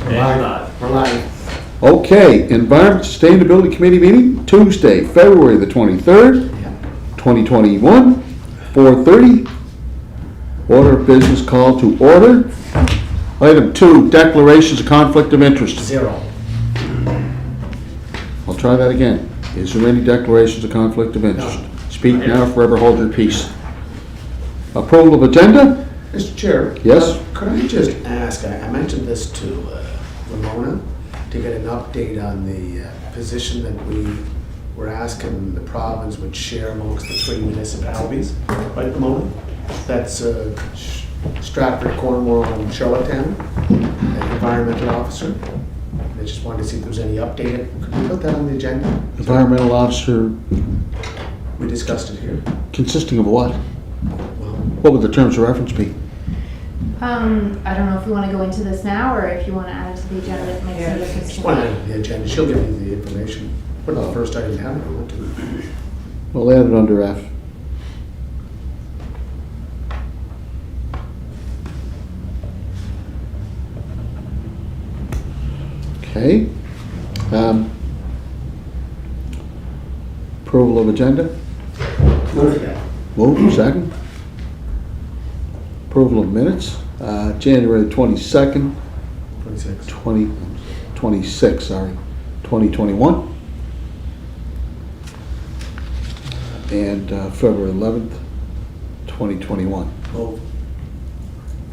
We're live. Okay, Environment Sustainability Committee meeting, Tuesday, February the 23rd, 2021, 4:30. Order of business called to order. Item 2, declarations of conflict of interest. 0. I'll try that again. Is there any declarations of conflict of interest? Speak now, forever hold your peace. Approval of agenda? Mr. Chair? Yes? Could I just ask, I mentioned this to Ramona, to get an update on the position that we were asking the province would share amongst the 3 municipalities, right, Ramona? That's Stratford, Cornwall, and Charlottetown, the environmental officer. I just wanted to see if there was any update. Could we put that on the agenda? Environmental officer We discussed it here. consisting of what? Well, What would the terms of reference be? I don't know if you want to go into this now or if you want to add it to the agenda. It makes a difference. just want to add the agenda. She'll give me the information. Put it on the first item you have it on to. We'll add it under F. Okay. Approval of agenda? Move, second. Approval of minutes, January 22nd, 26. 2021. And February 11th, 2021. Oh,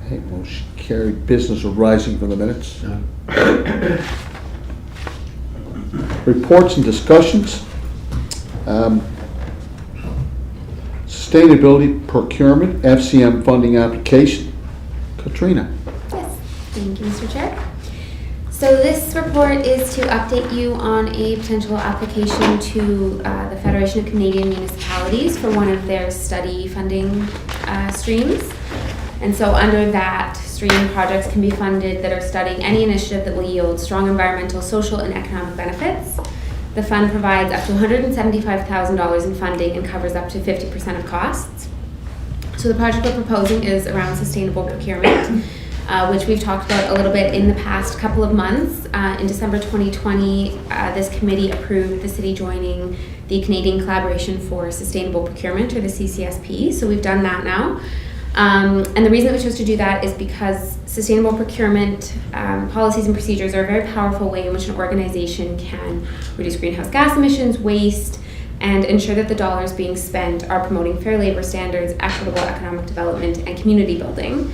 Okay, motion carried. Business arising from the minutes. no. Reports and discussions. Sustainability procurement, FCM funding application. Katrina. Yes, thank you, Mr. Chair. So this report is to update you on a potential application to the Federation of Canadian Municipalities for one of their study funding streams. And so under that stream, projects can be funded that are studying any initiative that will yield strong environmental, social, and economic benefits. The fund provides up to $175,000 in funding and covers up to 50% of costs. So the project we're proposing is around sustainable procurement, which we've talked about a little bit in the past couple of months. In December 2020, this committee approved the city joining the Canadian Collaboration for Sustainable Procurement, or the CCSP. So we've done that now. And the reason that we chose to do that is because sustainable procurement policies and procedures are a very powerful way in which an organization can reduce greenhouse gas emissions, waste, and ensure that the dollars being spent are promoting fair labor standards, equitable economic development, and community building.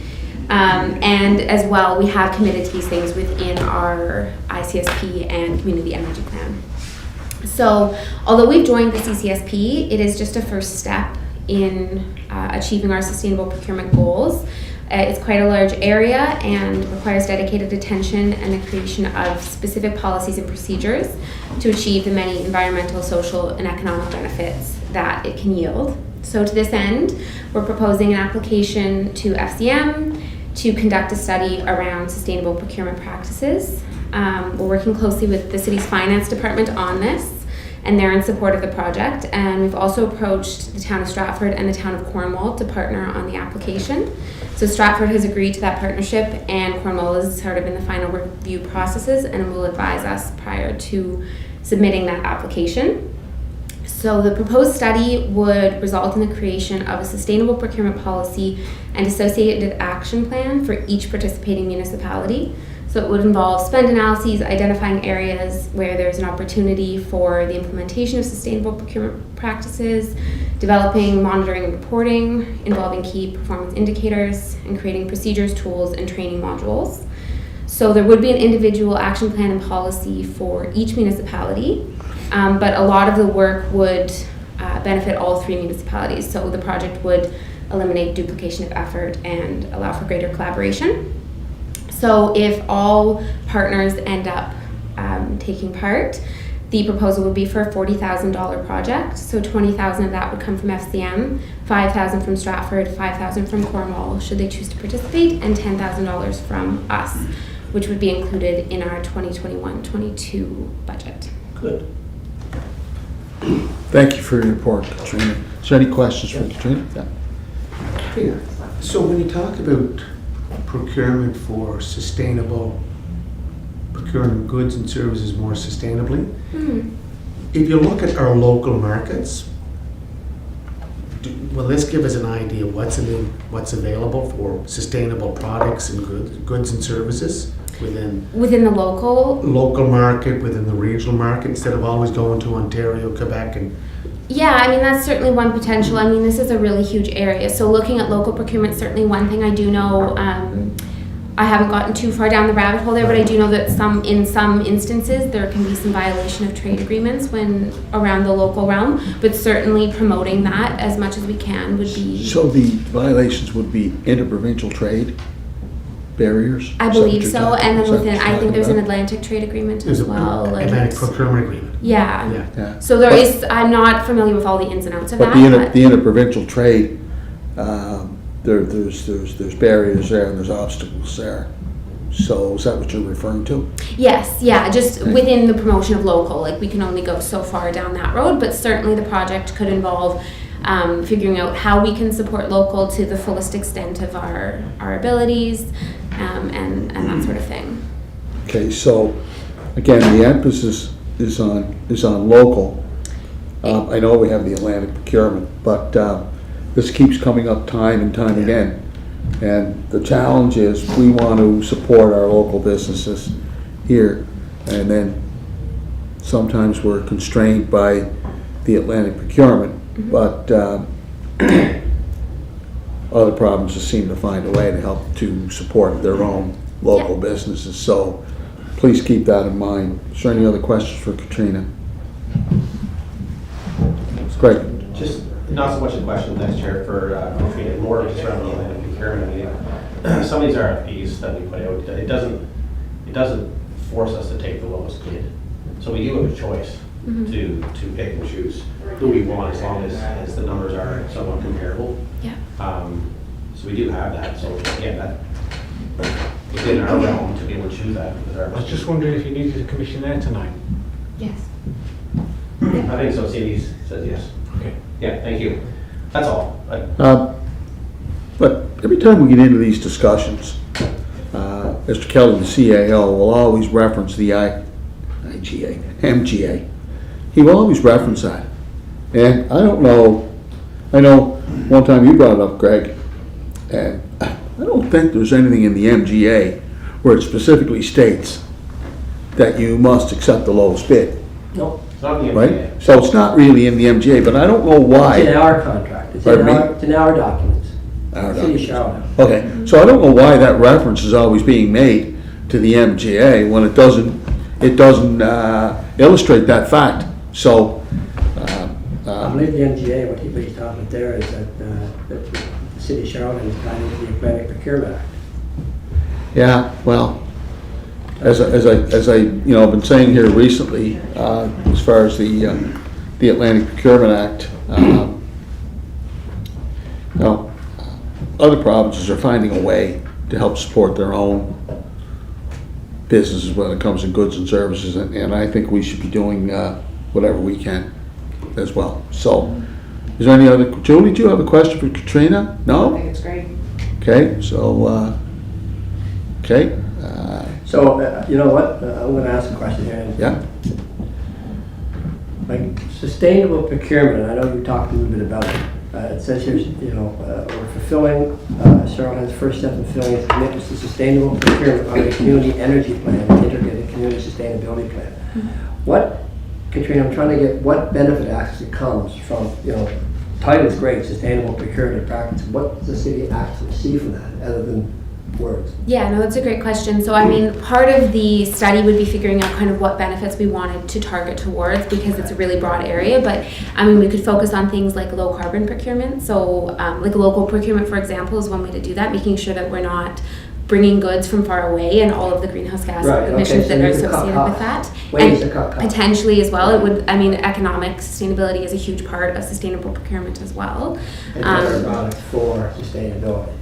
And as well, we have committed to these things within our ICSP and community energy plan. So although we've joined the CCSP, it is just a first step in achieving our sustainable procurement goals. It's quite a large area and requires dedicated attention and the creation of specific policies and procedures to achieve the many environmental, social, and economic benefits that it can yield. So to this end, we're proposing an application to FCM to conduct a study around sustainable procurement practices. We're working closely with the city's finance department on this, and they're in support of the project. And we've also approached the town of Stratford and the town of Cornwall to partner on the application. So Stratford has agreed to that partnership, and Cornwall is sort of in the final review processes and will advise us prior to submitting that application. So the proposed study would result in the creation of a sustainable procurement policy and associated action plan for each participating municipality. So it would involve spend analyses, identifying areas where there's an opportunity for the implementation of sustainable procurement practices, developing monitoring and reporting, involving key performance indicators, and creating procedures, tools, and training modules. So there would be an individual action plan and policy for each municipality, but a lot of the work would benefit all 3 municipalities. So the project would eliminate duplication of effort and allow for greater collaboration. So if all partners end up taking part, the proposal would be for a $40,000 project. So $20,000 of that would come from FCM, $5,000 from Stratford, $5,000 from Cornwall, should they choose to participate, and $10,000 from us, which would be included in our 2021-22 budget. Good. Thank you for your report, Katrina. Is there any questions for Katrina? Yeah. So when you talk about procurement for sustainable procuring goods and services more sustainably. Mhm. If you look at our local markets, will this give us an idea what's available for sustainable products and goods and services within Within the local, local market, within the regional market, instead of always going to Ontario, Quebec, and yeah, I mean, that's certainly one potential. I mean, this is a really huge area. So looking at local procurement, certainly one thing I do know, I haven't gotten too far down the rabbit hole there, but I do know that in some instances, there can be some violation of trade agreements when around the local realm, but certainly promoting that as much as we can would be. So the violations would be interprovincial trade barriers? I Is that what believe you're so, talking- and is then that within, what I you're think there's an talking Atlantic trade agreement there's as well. like Atlantic it's- procurement agreement. Yeah. Yeah. about? Yeah. So there is, I'm not familiar with all the ins and outs of But that, the interprovincial trade, there's barriers there and there's obstacles there. So is that what you're referring to? yes, yeah, just Okay. within the promotion of local, like we can only go so far down that road, but certainly the project could involve figuring out how we can support local to the fullest extent of our abilities, and that sort of thing. Okay, so again, the emphasis is on local. I know we have the Atlantic procurement, but this keeps coming up time and time again. And the challenge is we want to support our local businesses here, and then sometimes we're constrained by the Atlantic procurement, but other provinces seem to find a way to help to support their own local businesses. So please keep that in mind. Is there any other questions for Katrina? Greg? Just not so much a question, thanks Chair, for Katrina, more just around the Atlantic procurement. I mean, some of these RFPs that we put out, it doesn't force us to take the lowest bid. So we do have a choice to pick and choose who we want, as long as the numbers are somewhat comparable. Yeah. So we do have that. So again, that within our realm to be able to choose that. I was just wondering if you needed a commissioner tonight. Yes. I think so. Cindy says yes. Okay. Yeah, thank you. That's all. But every time we get into these discussions, Mr. Kelly, the CAO, will always reference the MGA. He will always reference that. And I don't know, I know one time you brought it up, Greg, and I don't think there's anything in the MGA where it specifically states that you must accept the lowest bid, No, it's not the right? MBA. So it's not really in the MGA, but I don't know why. It's in our contract, Pardon me? it's in our documents. Our City of documents. Charlotte. Okay, so I don't know why that reference is always being made to the MGA when it doesn't illustrate that fact. So, I believe the MGA, what he's talking about there is that the City of Charlotte is tied into the Atlantic Procurement Act. yeah, well, as I I've been saying here recently, as far as the Atlantic Procurement Act, other provinces are finding a way to help support their own businesses when it comes to goods and services, and I think we should be doing whatever we can as well. So, is there any other, Julie, do you have a question for Katrina? I No? think it's great. Okay, so, okay, So, you know what, I'm gonna ask a question here. yeah, Like sustainable procurement, I know you talked a little bit about it. It says here, we're fulfilling, Charlotte has first step in fulfilling its commitments to sustainable procurement on the community energy plan, the integrated community sustainability plan. What, Katrina, I'm trying to get what benefit actually comes from, title's great, sustainable procurement practice. What does the city actually see from that, other than words? Yeah, no, that's a great question. So, I mean, part of the study would be figuring out kind of what benefits we wanted to target towards, because it's a really broad area. But, I mean, we could focus on things like low carbon procurement. So, like local procurement, for example, is one way to do that, making sure that we're not bringing goods from far away and all of the greenhouse gas emissions that are associated with that. Ways to cut costs. Potentially as well, it would, I mean, economic sustainability is a huge part of sustainable procurement as well. And better products for sustainability.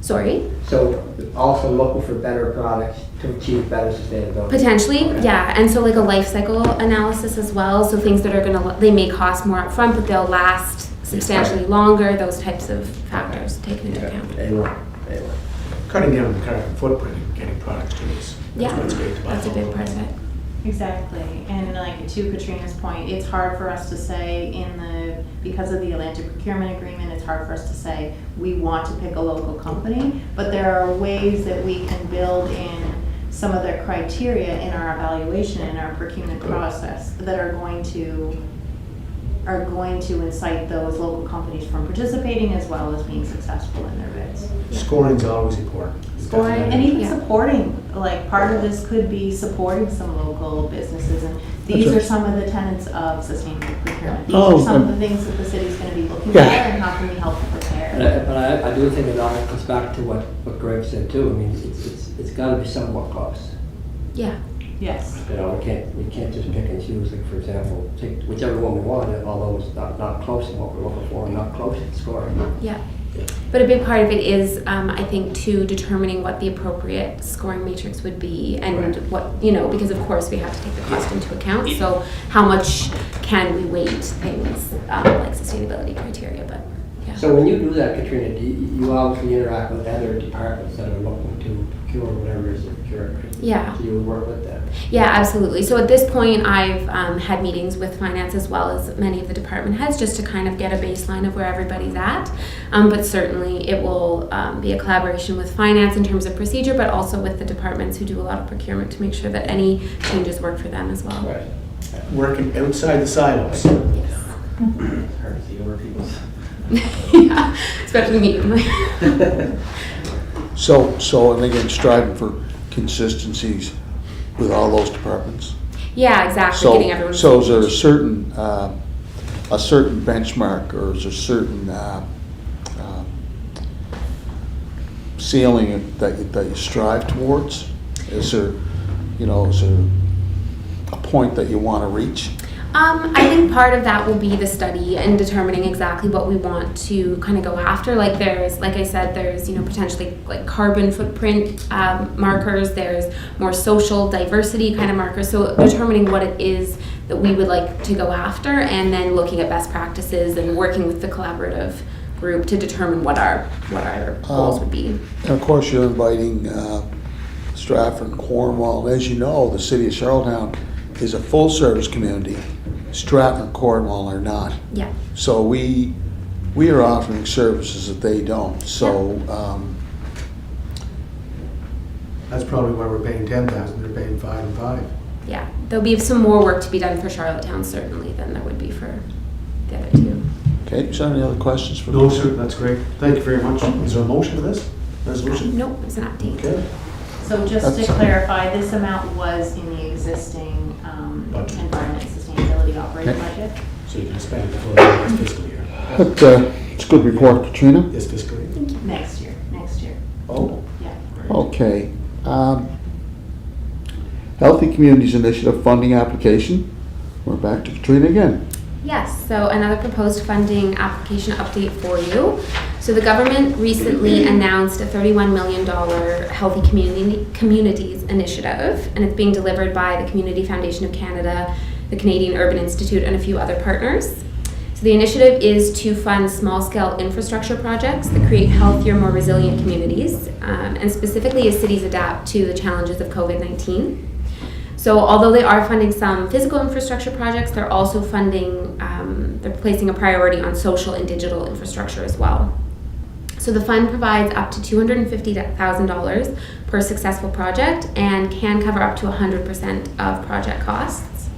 Sorry? So also looking for better products to achieve better sustainability. Potentially, yeah, and so like a life cycle analysis as well, so things that are they may cost more upfront, but they'll last substantially longer, those types of factors taken into account. Anyway. cutting down the carbon footprint and getting products to us. Yeah, That's what's great about that's a big part of it. Exactly, and like to Katrina's point, it's hard for us to say because of the Atlantic Procurement Agreement, it's hard for us to say we want to pick a local company, but there are ways that we can build in some of the criteria in our evaluation, in our procurement process, that are going to incite those local companies from participating as well as being successful in their bids. Scoring's always important. Scoring, and even Yeah. supporting, like part of this could be supporting some local businesses, and these That's are right. some of the tenets of sustainable procurement. These Oh, are some of the things that the city's gonna be looking Yeah. at, and how can we help them prepare? But I do think it all comes back to what Greg said too. I mean, it's gotta be somewhat close. Yeah, Yes. You know, we can't just pick and choose, like, for example, take whichever one we want, although it's not close in what we're looking for, and not close in scoring. yeah. But a big part of it is, I think, too, determining what the appropriate scoring matrix would be and Right. what, you know, because of course we have to take the cost into account. So how much can we weight things like sustainability criteria, but yeah. So when you do that, Katrina, do you obviously interact with other departments that are looking to procure whatever is procured? Yeah. So you would work with them? Yeah, absolutely. So at this point, I've had meetings with finance as well as many of the department heads just to kind of get a baseline of where everybody's at. But certainly it will be a collaboration with finance in terms of procedure, but also with the departments who do a lot of procurement to make sure that any changes work for them as well. Right. Working outside the silos. Yes. It's hard to see over people's. Yeah, especially me. So, and again, striving for consistencies with all those departments. Yeah, exactly. So, Getting everyone. so is there a certain benchmark, or is there a certain ceiling that you strive towards? Is there a point that you want to reach? I think part of that will be the study and determining exactly what we want to kind of go after. Like I said, there's potentially like carbon footprint markers. There's more social diversity kind of markers. So determining what it is that we would like to go after, and then looking at best practices and working with the collaborative group to determine what our goals would be. And of course, you're inviting Stratford and Cornwall. And as you know, the city of Charlottetown is a full-service community. Stratford and Cornwall are not. Yeah. So we are offering services that they don't. So That's probably why we're paying 10,000, they're paying 5 and 5. Yeah, there'll be some more work to be done for Charlottetown certainly than there would be for the other two. okay. So any other questions for? No, sir, that's great. Thank you very much. Is there a motion for this resolution? Nope, it's an update. Okay. So just to That's- clarify, this amount was in the existing Budget. environment sustainability operating Okay. budget. So you can spend it for this fiscal year. But, it's a good report, Katrina. This fiscal year. Next year. Oh. Yeah. great. Okay. Healthy Communities Initiative funding application. We're back to Katrina again. Yes, so another proposed funding application update for you. So the government recently announced a $31 million Healthy Communities initiative, and it's being delivered by the Community Foundation of Canada, the Canadian Urban Institute, and a few other partners. So the initiative is to fund small-scale infrastructure projects that create healthier, more resilient communities, and specifically as cities adapt to the challenges of COVID-19. So although they are funding some physical infrastructure projects, they're also funding, they're placing a priority on social and digital infrastructure as well. So the fund provides up to $250,000 per successful project and can cover up to 100% of project costs.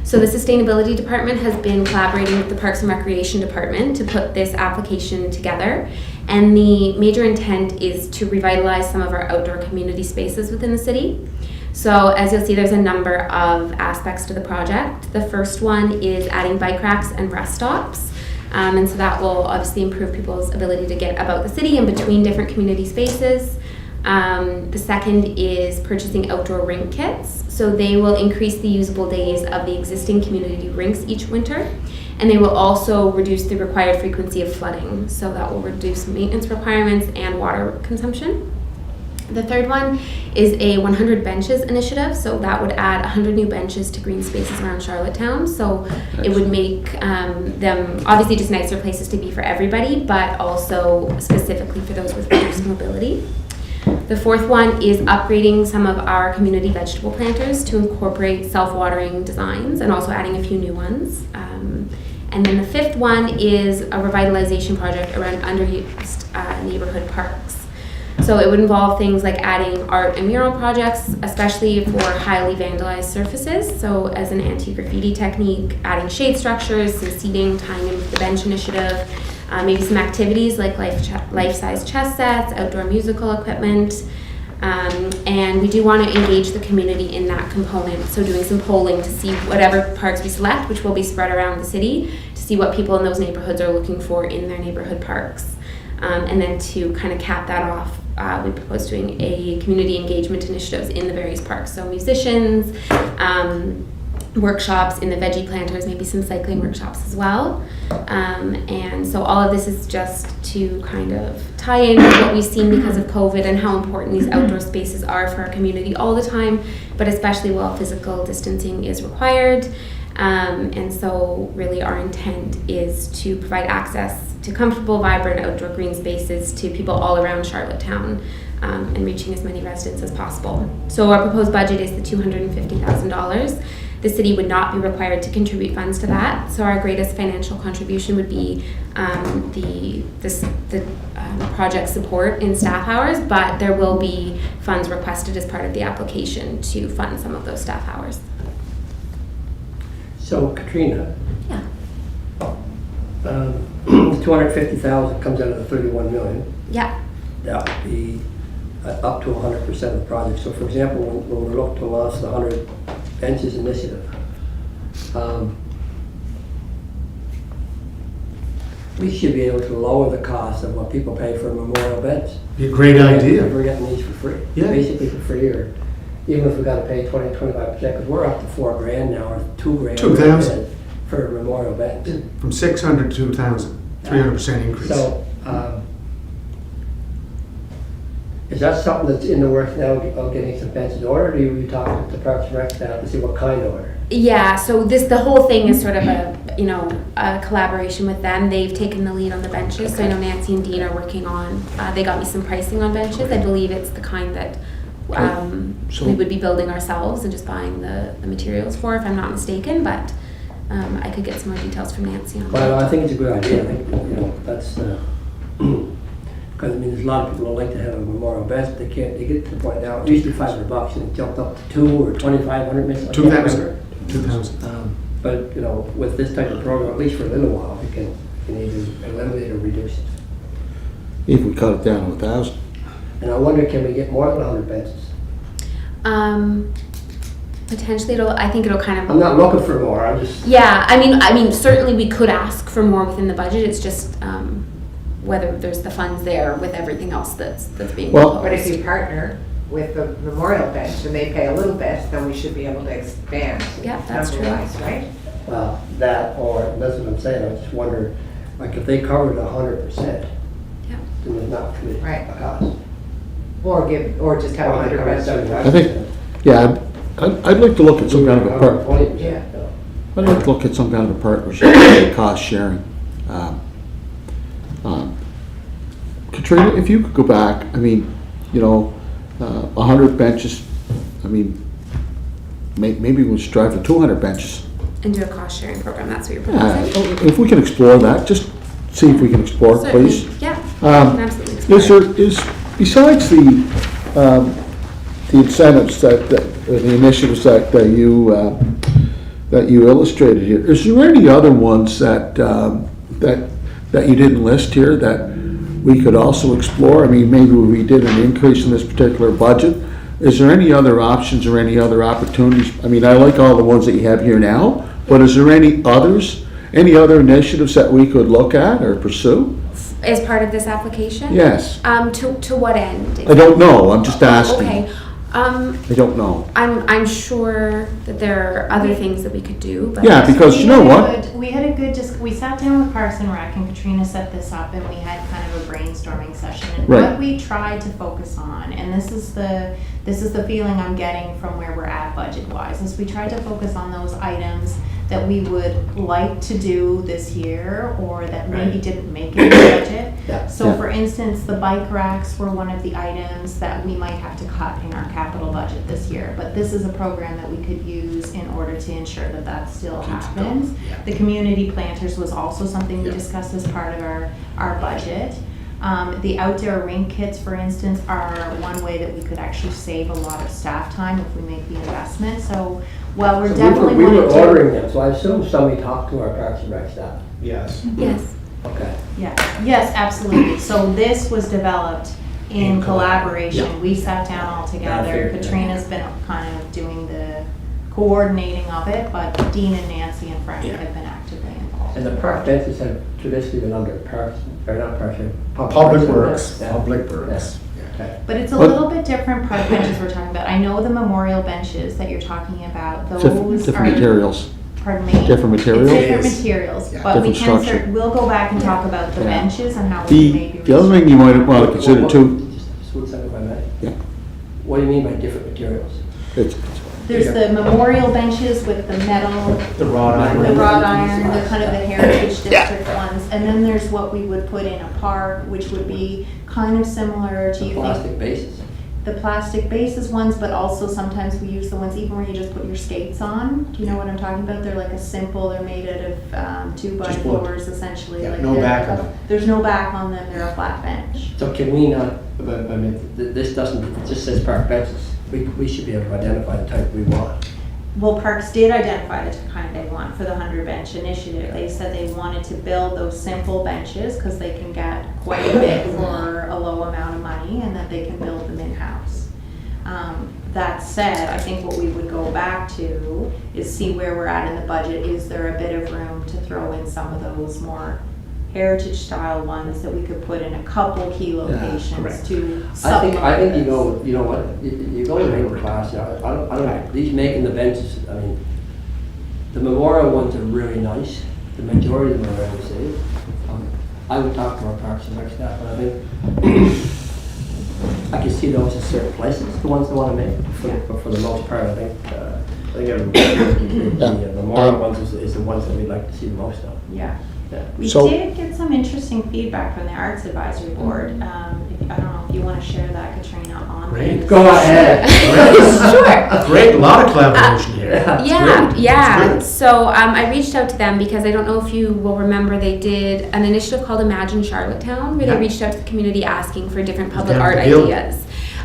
So the Sustainability Department has been collaborating with the Parks and Recreation Department to put this application together. And the major intent is to revitalize some of our outdoor community spaces within the city. So as you'll see, there's a number of aspects to the project. The first one is adding bike racks and rest stops. And so that will obviously improve people's ability to get about the city and between different community spaces. The second is purchasing outdoor rink kits. So they will increase the usable days of the existing community rinks each winter. And they will also reduce the required frequency of flooding. So that will reduce maintenance requirements and water consumption. The third one is a 100 benches initiative. So that would add 100 new benches to green spaces around Charlottetown. So it would make them obviously just nicer places to be for everybody, but also specifically for those with reduced mobility. The fourth one is upgrading some of our community vegetable planters to incorporate self-watering designs and also adding a few new ones. And then the fifth one is a revitalization project around underused neighborhood parks. So it would involve things like adding art and mural projects, especially for highly vandalized surfaces. So as an anti-graffiti technique, adding shade structures, some seating, tying in with the bench initiative, maybe some activities like life-size chess sets, outdoor musical equipment. And we do want to engage the community in that component. So doing some polling to see whatever parks we select, which will be spread around the city, to see what people in those neighborhoods are looking for in their neighborhood parks. And then to kind of cap that off, we propose doing a community engagement initiatives in the various parks. So musicians, workshops in the veggie planters, maybe some cycling workshops as well. And so all of this is just to kind of tie in with what we've seen because of COVID and how important these outdoor spaces are for our community all the time, but especially while physical distancing is required. And so really our intent is to provide access to comfortable, vibrant outdoor green spaces to people all around Charlottetown, and reaching as many residents as possible. So our proposed budget is the $250,000. The city would not be required to contribute funds to that. So our greatest financial contribution would be the project support in staff hours, but there will be funds requested as part of the application to fund some of those staff hours. So Katrina, Yeah. 250,000 comes out of the 31 million. Yeah. That would be up to 100% of the project. So for example, when we look to launch the 100 benches initiative, we should be able to lower the cost of what people pay for a memorial bench. Be a great idea. We're getting these for free, Yeah. basically for free, or even if we got to pay 20-25%, because we're up to $4,000 now, or $2,000 $2,000. for a memorial bench. From 600 to 2,000, 300% increase. So, is that something that's in the works now of getting some benches ordered, or do you talk to the Parks and Rec staff to see what kind of order? Yeah, so the whole thing is sort of a collaboration with them. They've taken the lead on the benches. So I know Nancy and Dean are working on, they got me some pricing on benches. I believe it's the kind that we would be building ourselves and just buying the materials for, if I'm not mistaken, but I could get some more details from Nancy on that. Well, I think it's a good idea. I think, that's, because I mean, there's a lot of people who like to have a memorial bench, but they can't, they get to the point now, it used to be $500 and it jumped up to $2,000 or $2,500 maybe. 2,000. 2,000. But, with this type of program, at least for a little while, we can either eliminate or reduce it. If we cut it down to 1,000. And I wonder, can we get more than 100 benches? Potentially, I think it'll kind of. I'm not looking for more, I'm just. Yeah, I mean, certainly we could ask for more within the budget. It's just whether there's the funds there with everything else that's being Well- proposed. But if you partner with the memorial bench and they pay a little bit, then we should be able to expand. Yeah, that's true. number-wise, right? Well, that, or, that's what I'm saying, I just wonder, like, if they covered 100%, Yeah. then there's not too much Right. a cost. Or just have Or they 100 covered benches. 75%. I think, yeah, I'd like to look at some kind of a 20%. Yeah. I'd like to look at some kind of a partnership, cost sharing. Katrina, if you could go back, I mean, 100 benches, I mean, maybe we'll strive for 200 benches. And do a cost sharing program. That's what you're Yeah, proposing. if we can explore that, just see if we can explore it, Certainly. please. Yeah. we can absolutely explore it. Is besides the incentives the initiatives that you illustrated here, is there any other ones that you didn't list here that we could also explore? I mean, maybe we did an increase in this particular budget. Is there any other options or any other opportunities? I mean, I like all the ones that you have here now, but is there any others, any other initiatives that we could look at or pursue? As part of this application? Yes. To what end? I don't know, I'm just asking. Okay. I don't know. I'm sure that there are other things that we could do, but. Yeah, because you know what? We had a good, we sat down with Parks and Rec, and Katrina set this up, and we had kind of a brainstorming session. And Right. what we tried to focus on, and this is the feeling I'm getting from where we're at budget-wise, is we tried to focus on those items that we would like to do this year, or that maybe didn't make it in the budget. Yeah. So Yeah. for instance, the bike racks were one of the items that we might have to cut in our capital budget this year. But this is a program that we could use in order to ensure that that still Keeps it happens. going, yeah. The community planters was also something we Yeah. discussed as part of our budget. The outdoor rink kits, for instance, are one way that we could actually save a lot of staff time if we make the investment. So while we're So definitely we were wanting to. ordering them, so I assume somebody talked to our Parks and Rec staff. Yes. Yes. Okay. Yes, absolutely. So this was developed in In collaboration. yeah. We sat down all together. figured, yeah. Katrina's been kind of doing the coordinating of it, but Dean and Nancy and Frank Yeah. have been actively involved. And the park benches have traditionally been under parks, or not parks, Public Works, Yeah. Public Works. Okay. But it's a But- little bit different park benches we're talking about. I know the memorial benches that you're talking about, those Different are. materials. Pardon me? Different materials? It's different It is. materials, Yeah. but we Different can structure. we'll go back and talk about the Yeah. benches and how we can maybe. The other thing you might want to consider too, Just 1 second if I may. Yeah. What do you mean by different materials? it's, There's the memorial benches with the metal, The wrought iron. the wrought iron, the kind of the heritage district ones. And then there's what we would put in a park, which would be kind of similar to, The you think, plastic bases. the plastic bases ones, but also sometimes we use the ones even where you just put your skates on. Do you know what I'm talking about? They're like a simple, they're made out of 2x4s wood. essentially. Yeah, like no they're- back on them. There's no back on them, they're a flat bench. So can we not, I mean, this doesn't, it just says park benches. We should be able to identify the type we want. Well, Parks did identify the kind they want for the 100 bench initiative. They said they wanted to build those simple benches because they can get quite a bit for a low amount of money, and that they can build them in-house. That said, I think what we would go back to is see where we're at in the budget. Is there a bit of room to throw in some of those more heritage style ones that we could put in a couple key locations correct. to I supplement think you this? go, you know what, you go to make the class, yeah, I don't, these making the benches, I mean, the memorial ones are really nice, the majority of them are already saved. I would talk to our Parks and Rec staff, but I think, I can see those in certain places, the ones they wanna make, but for the most part, I think everybody, the memorial ones is the ones that we'd like to see the most of. Yeah. Yeah. We So- did get some interesting feedback from the Arts Advisory Board. I don't know if you want to share that, Katrina, on. Great. this. Go ahead. Sure. Great, a lot of collaboration here. Yeah. Yeah, great. yeah. It's So I reached out to them because I don't know if you will remember, they did an initiative called Imagine Charlottetown, where Yeah. they reached out to the community asking for different public Down art at the Guild. ideas.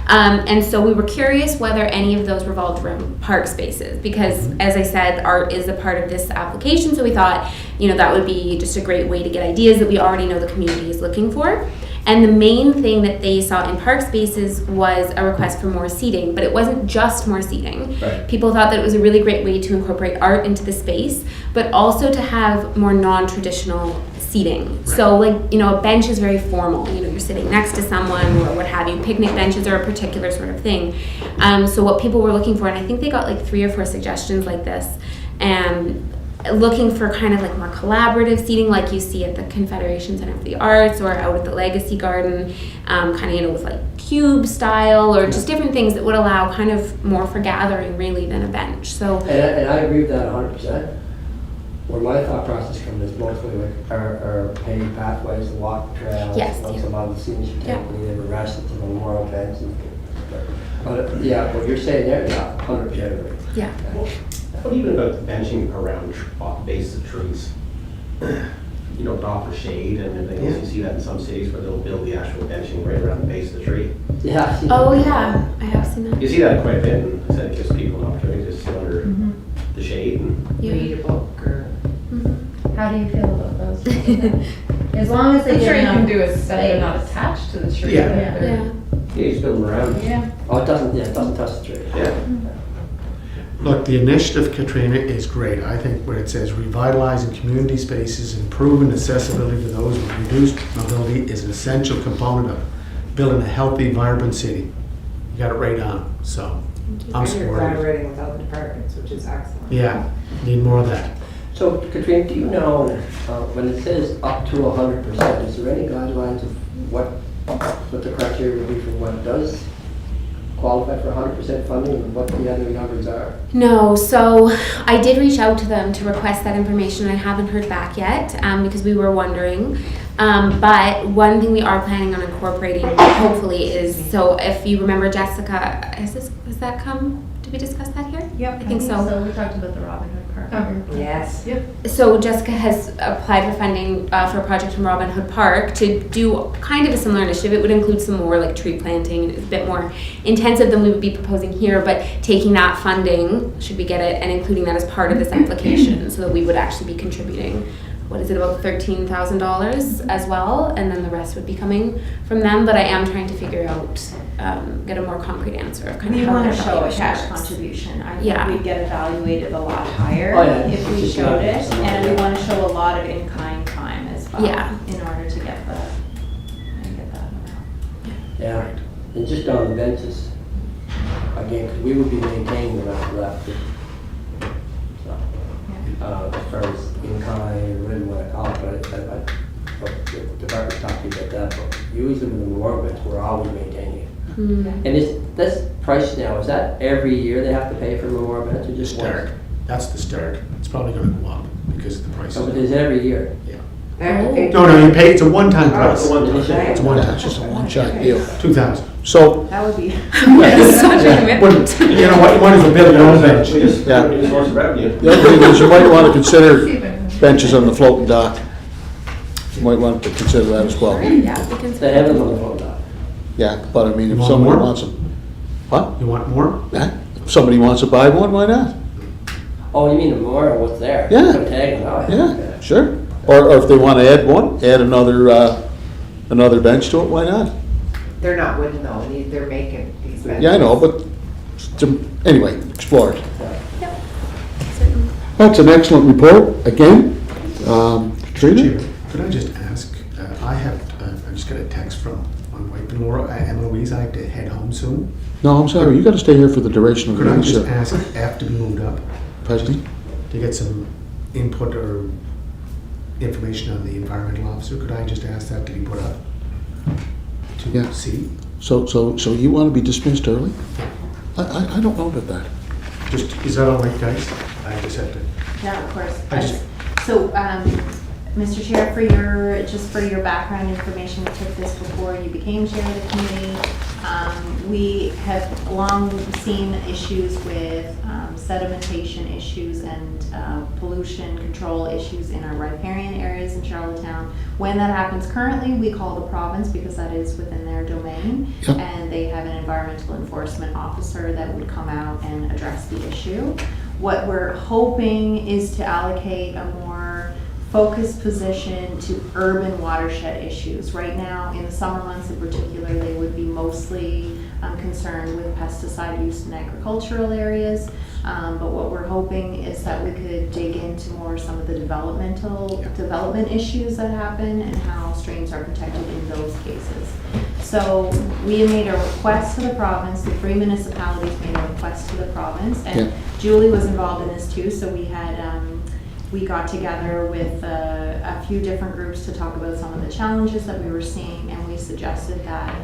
And so we were curious whether any of those revolved around park spaces, because as I said, art is a part of this application. So we thought, that would be just a great way to get ideas that we already know the community is looking for. And the main thing that they saw in park spaces was a request for more seating, but it wasn't just more seating. Right. People thought that it was a really great way to incorporate art into the space, but also to have more non-traditional seating. So a bench is very formal, you're sitting next to someone or what have you. Picnic benches are a particular sort of thing. So what people were looking for, and I think they got 3 or 4 suggestions like this, looking for kind of more collaborative seating like you see at the Confederation Center for the Arts or out at the Legacy Garden, with cube style or just different things that would allow kind of more for gathering really than a bench. So And I agree with that 100%. Where my thought process comes is mostly our paved pathways, the walk trails, Yes, once yeah. a lot of the seniors should Yeah. take, we have a rest at the memorial beds. But yeah, what you're saying there, yeah, 100% agree. yeah. What even about the benching around base of trees? To offer shade and everything else. You see that in some cities where they'll build the actual benching right around the base of the tree. Yeah. I see Oh that. yeah, I have seen that. You see that quite a bit, and I said it gives people an opportunity to sit under the shade and Yeah. Read a book or. How do you feel about those? As long as they I'm give sure you enough can do is that they're space. not attached to the tree. Yeah. but they're- Yeah. you just build them around. Yeah. Oh, it doesn't touch the tree. Yeah. Look, the initiative, Katrina, is great. I think where it says revitalizing community spaces, improving accessibility for those with reduced mobility is an essential component of building a healthy, vibrant city. You got it right on, so I'm And you're supportive. collaborating with other departments, which is excellent. Yeah, need more of that. So Katrina, do you know, when it says up to 100%, is there any guidelines of what the criteria would be for what does qualify for 100% funding and what the other numbers are? No, so I did reach out to them to request that information. I haven't heard back yet because we were wondering. But one thing we are planning on incorporating, hopefully, is, so if you remember Jessica, has that come? Did we discuss that here? Yep, I think so. So we talked about the Robin Hood Park. Yes. So Jessica has applied for funding for a project in Robin Hood Park to do kind of a similar initiative. It would include some more like tree planting, and it's a bit more intensive than we would be proposing here, but taking that funding, should we get it, and including that as part of this application so that we would actually be contributing, what is it, about $13,000 as well, and then the rest would be coming from them. But I am trying to figure out, get a more concrete answer of kind of We how want their to show a evaluation cash works. contribution. I Yeah. think we'd get evaluated a lot higher Oh, yeah. if we Just showed not- it. And we want to show a lot of in-kind time as well. Yeah. In order to get that amount. Yeah, and just on the benches, again, because we would be maintaining them after that. So, as far as in-kind or whatever you want to call it, but the department talked to you about that, but usually with the memorial bench, we're always maintaining it. Hmm. And this price now, is that every year they have to pay for memorial bench or just once? Start. That's the start. It's probably gonna go up because of the prices. So it is every year. Yeah. They have to pay- No, you pay, it's a one-time Oh, price. it's a one-time. It's a one-time. It's just a one-shot deal. 2,000. So, That would be. Such a commitment. Well, you know what, you want to build your own bench. We just, Yeah. new source of revenue. the other thing is you might want to consider benches on the floating dock. You might want to consider that as well. Yeah, we can. They have them on the phone now. Yeah, but I mean, You if want somebody more? wants them, what? You want more? Yeah, if somebody wants to buy one, why not? Oh, you mean the memorial, what's there? Yeah. Put a tag on it. Yeah, sure. Or if they want to add one, add another bench to it, why not? They're not wooden though, they're making these benches. Yeah, I know, but anyway, explore it. Yep, certainly. That's an excellent report, again. Katrina? Chair, could I just ask, I just got a text from my wife and Laura, Eloise, I have to head home soon. No, I'm sorry, you got to stay here for the duration of the Could I meeting, just sir. ask, after we moved up, President? to get some input or information on the environmental officer, could I just ask that to be put up? Yeah. To see? So you want to be dismissed early? I don't know about that. Just, is that all right, guys? I just have to. Yeah, of course. I just- So, Mr. Chair, just for your background information, we took this before you became chair of the committee. We have long seen issues with sedimentation issues and pollution control issues in our riparian areas in Charlottetown. When that happens currently, we call the province because that is within their domain. Yep. And they have an environmental enforcement officer that would come out and address the issue. What we're hoping is to allocate a more focused position to urban watershed issues. Right now, in the summer months in particular, they would be mostly concerned with pesticide use in agricultural areas. But what we're hoping is that we could dig into more some of the development issues that happen and how streams are protected in those cases. So we made a request to the province, the 3 municipalities made a request to the province, and Yeah. Julie was involved in this too, so we got together with a few different groups to talk about some of the challenges that we were seeing, and we suggested that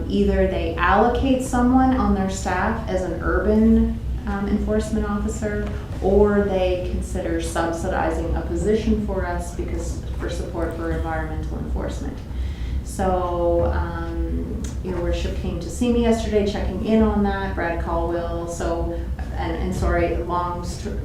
either they allocate someone on their staff as an urban enforcement officer, or they consider subsidizing a position for us for support for environmental enforcement. So, Your Worship came to see me yesterday, checking in on that, Brad Caldwell, and sorry, long story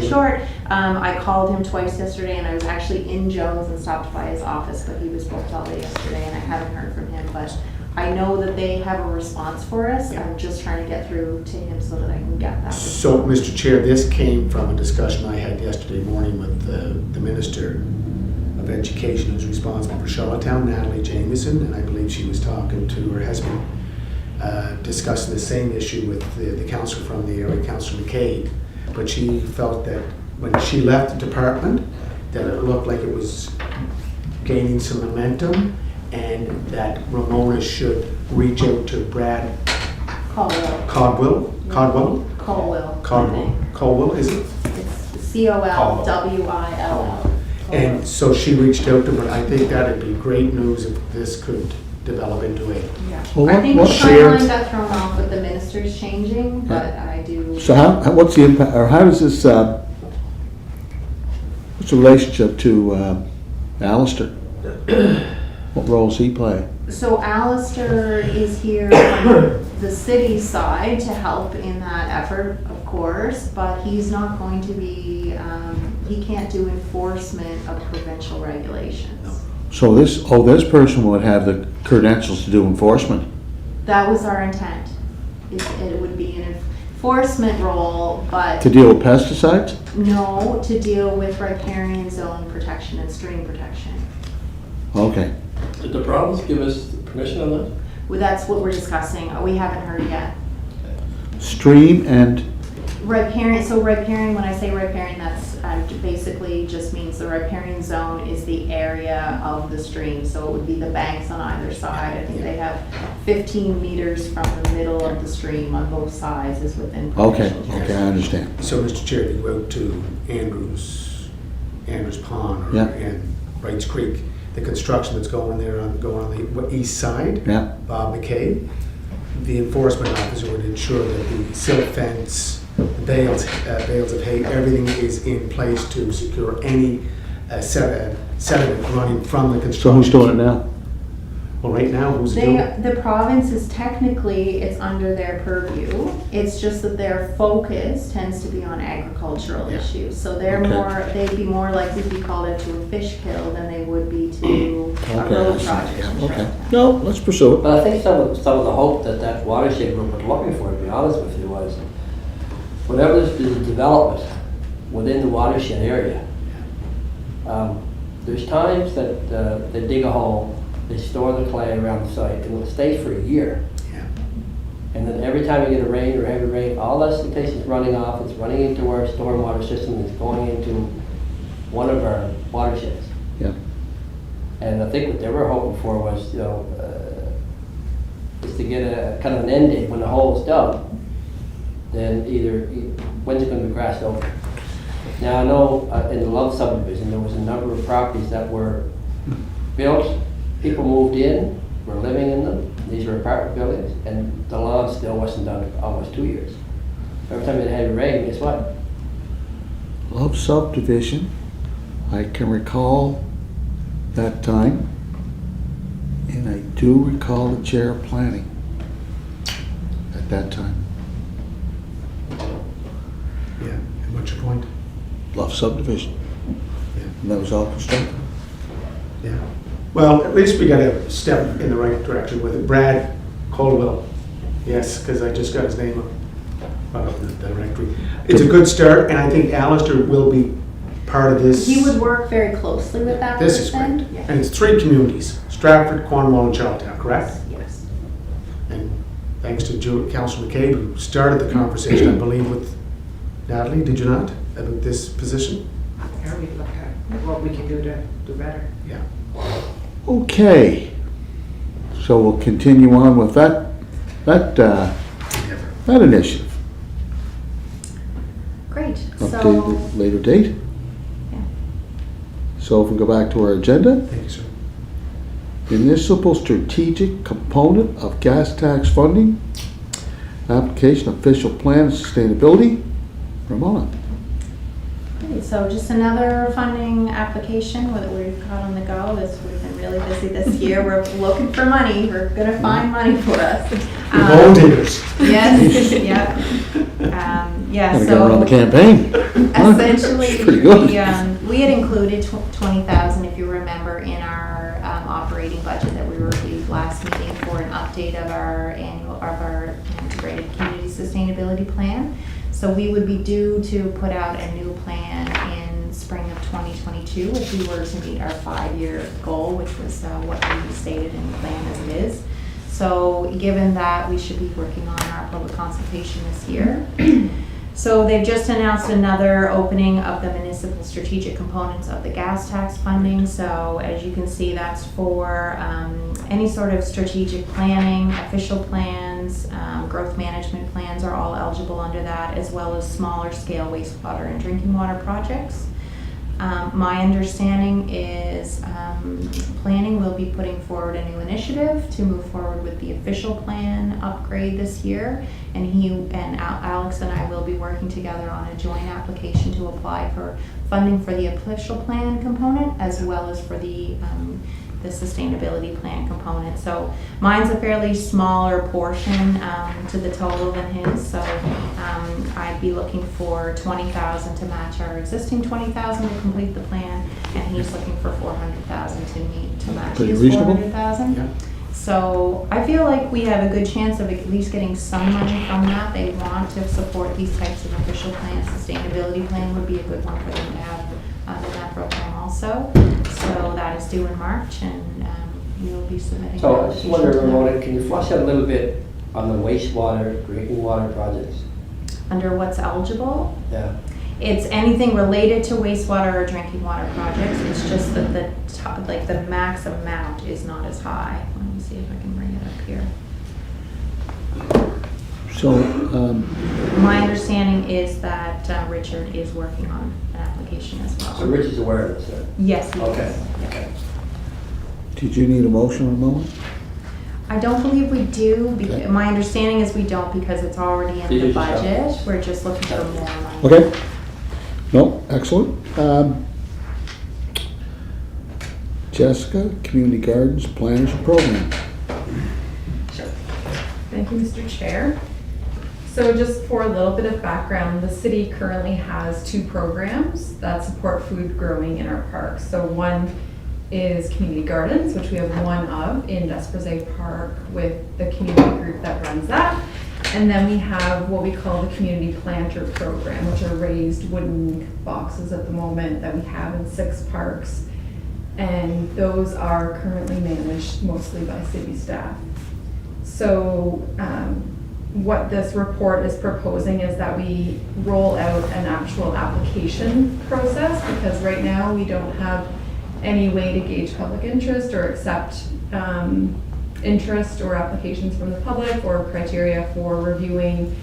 short, I called him twice yesterday, and I was actually in Jones and stopped by his office, but he was booked all day yesterday, and I haven't heard from him, but I know that they have a response for us. I'm just trying to get through to him so that I can get that. So, Mr. Chair, this came from a discussion I had yesterday morning with the Minister of Education who's responsible for Charlottetown, Natalie Jamieson, and I believe she was talking to her husband, discussing the same issue with the councillor from the area, Councillor McCabe. But she felt that when she left the department, that it looked like it was gaining some momentum, and that Ramona should reach out to Brad Caldwell, is it? It's Colwill. And so she reached out to him, and I think that'd be great news if this could develop into a, Well, I think the what- shared- timeline got thrown off with the ministers changing, but I do. So what's the impact, or how does this, what's the relationship to Alistair? What role does he play? So Alistair is here on the city side to help in that effort, of course, but he's not going to be, he can't do enforcement of provincial regulations. So this person would have the credentials to do enforcement? That was our intent. It would be an enforcement role, but To deal with pesticides? no, to deal with riparian zone protection and stream protection. Okay. Did the province give us permission on that? Well, that's what we're discussing. We haven't heard yet. Stream and, Riparian, so riparian, when I say riparian, that's basically just means the riparian zone is the area of the stream. So it would be the banks on either side. I think they have 15 meters from the middle of the stream on both sides is within okay, provincial I jurisdiction. understand. so Mr. Chair, if you go out to Andrews Pond or Yeah. in Wrights Creek, the construction that's going there going on the east side, Yeah, Bob McKay, the enforcement officer would ensure that the silt fence, the bales of hay, everything is in place to secure any sediment running from the so construction. who's doing it now? Well, right now, who's doing it? The province is technically, it's under their purview. It's just that their focus tends to be on agricultural Yeah. issues. So they're Okay. more, they'd be more likely to be called out to a fish kill than they would be to a Okay, I road see. project. in Okay, Charlottetown. no, let's pursue it. But I think some of the hope that watershed group was looking for, to be honest with you, was whenever there's been development within the watershed area, there's times that they dig a hole, they store the clay around the site, and it stays for a year. Yeah. And then every time you get a rain or heavy rain, all that sedimentation is running off, it's running into our stormwater system, it's going into one of our watersheds. Yeah. And I think what they were hoping for was, is to get a kind of an end date when the hole is dug. Then when's it going to be grassed over? Now I know in the Love subdivision there was a number of properties that were built, people moved in, were living in them. These were apartment buildings, and the lawn still wasn't done for almost 2 years. Every time it had rain, guess what? Love subdivision, I can recall that time, and I do recall the chair of planning at that time. Yeah, and what's your point? Love subdivision, Yeah. and that was all constructed. Yeah. Well, at least we got a step in the right direction with it. Brad Colwell. Yes, because I just got his name up in the directory. It's a good start, and I think Alistair will be part of this. He would work very closely with that This is person. great. Yeah. And it's 3 communities, Stratford, Cornwall, and Charlottetown, correct? Yes. And thanks to Councillor McCabe, who started the conversation, I believe, with Natalie, did you not, about this position? Here we look at what we can do to do better. Yeah. Okay, so we'll continue on with that initiative. Great. Up So, to a later date. Yeah. So if we go back to our agenda, Thank you, sir. municipal strategic component of gas tax funding, application official plan and sustainability. Ramona. great. So just another funding application that we've got on the go. We've been really busy this year. We're looking for money. We're gonna find money for us. The gold diggers. Yes, yeah. Yeah, Gotta so. go around the campaign. Essentially, It's pretty good. we had included 20,000, if you remember, in our operating budget that we reviewed last meeting for an update of our integrated community sustainability plan. So we would be due to put out a new plan in spring of 2022 if we were to meet our 5-year goal, which was what we stated in the plan as it is. So given that, we should be working on our public consultation this year. So they've just announced another opening of the municipal strategic components of the gas tax funding. So as you can see, that's for any sort of strategic planning, official plans, growth management plans are all eligible under that, as well as smaller scale wastewater and drinking water projects. My understanding is planning will be putting forward a new initiative to move forward with the official plan upgrade this year. And Alex and I will be working together on a joint application to apply for funding for the official plan component as well as for the sustainability plan component. So mine's a fairly smaller portion to the total than his. So I'd be looking for 20,000 to match our existing 20,000 to complete the plan, and he's looking for 400,000 to match Pretty his reasonable. 400,000. Yeah. So I feel like we have a good chance of at least getting some money from that. They want to support these types of official plans. Sustainability plan would be a good one for them to have in that program also. So that is due in March, and we will be submitting. So I just wonder, applications now. Ramona, can you flush out a little bit on the wastewater, drinking water projects? Under what's eligible, Yeah. it's anything related to wastewater or drinking water projects. It's just that the top, like the max amount is not as high. Let me see if I can bring it up here. So, My understanding is that Richard is working on an application as well. So Rich is aware of this, then? Yes, he is. Okay, Yeah. okay. did you need a motion, Ramona? I don't believe we do. Okay. My understanding is we don't because it's already in You the just have- budget. We're just looking for more money. Okay. No, excellent. Jessica, Community Gardens Planners Program. Thank you, Mr. Chair. So just for a little bit of background, the city currently has two programs that support food growing in our parks. So one is Community Gardens, which we have one of in Desprezay Park with the community group that runs that. And then we have what we call the Community Planter Program, which are raised wooden boxes at the moment that we have in 6 parks. And those are currently managed mostly by city staff. So what this report is proposing is that we roll out an actual application process, because right now we don't have any way to gauge public interest or accept interest or applications from the public or criteria for reviewing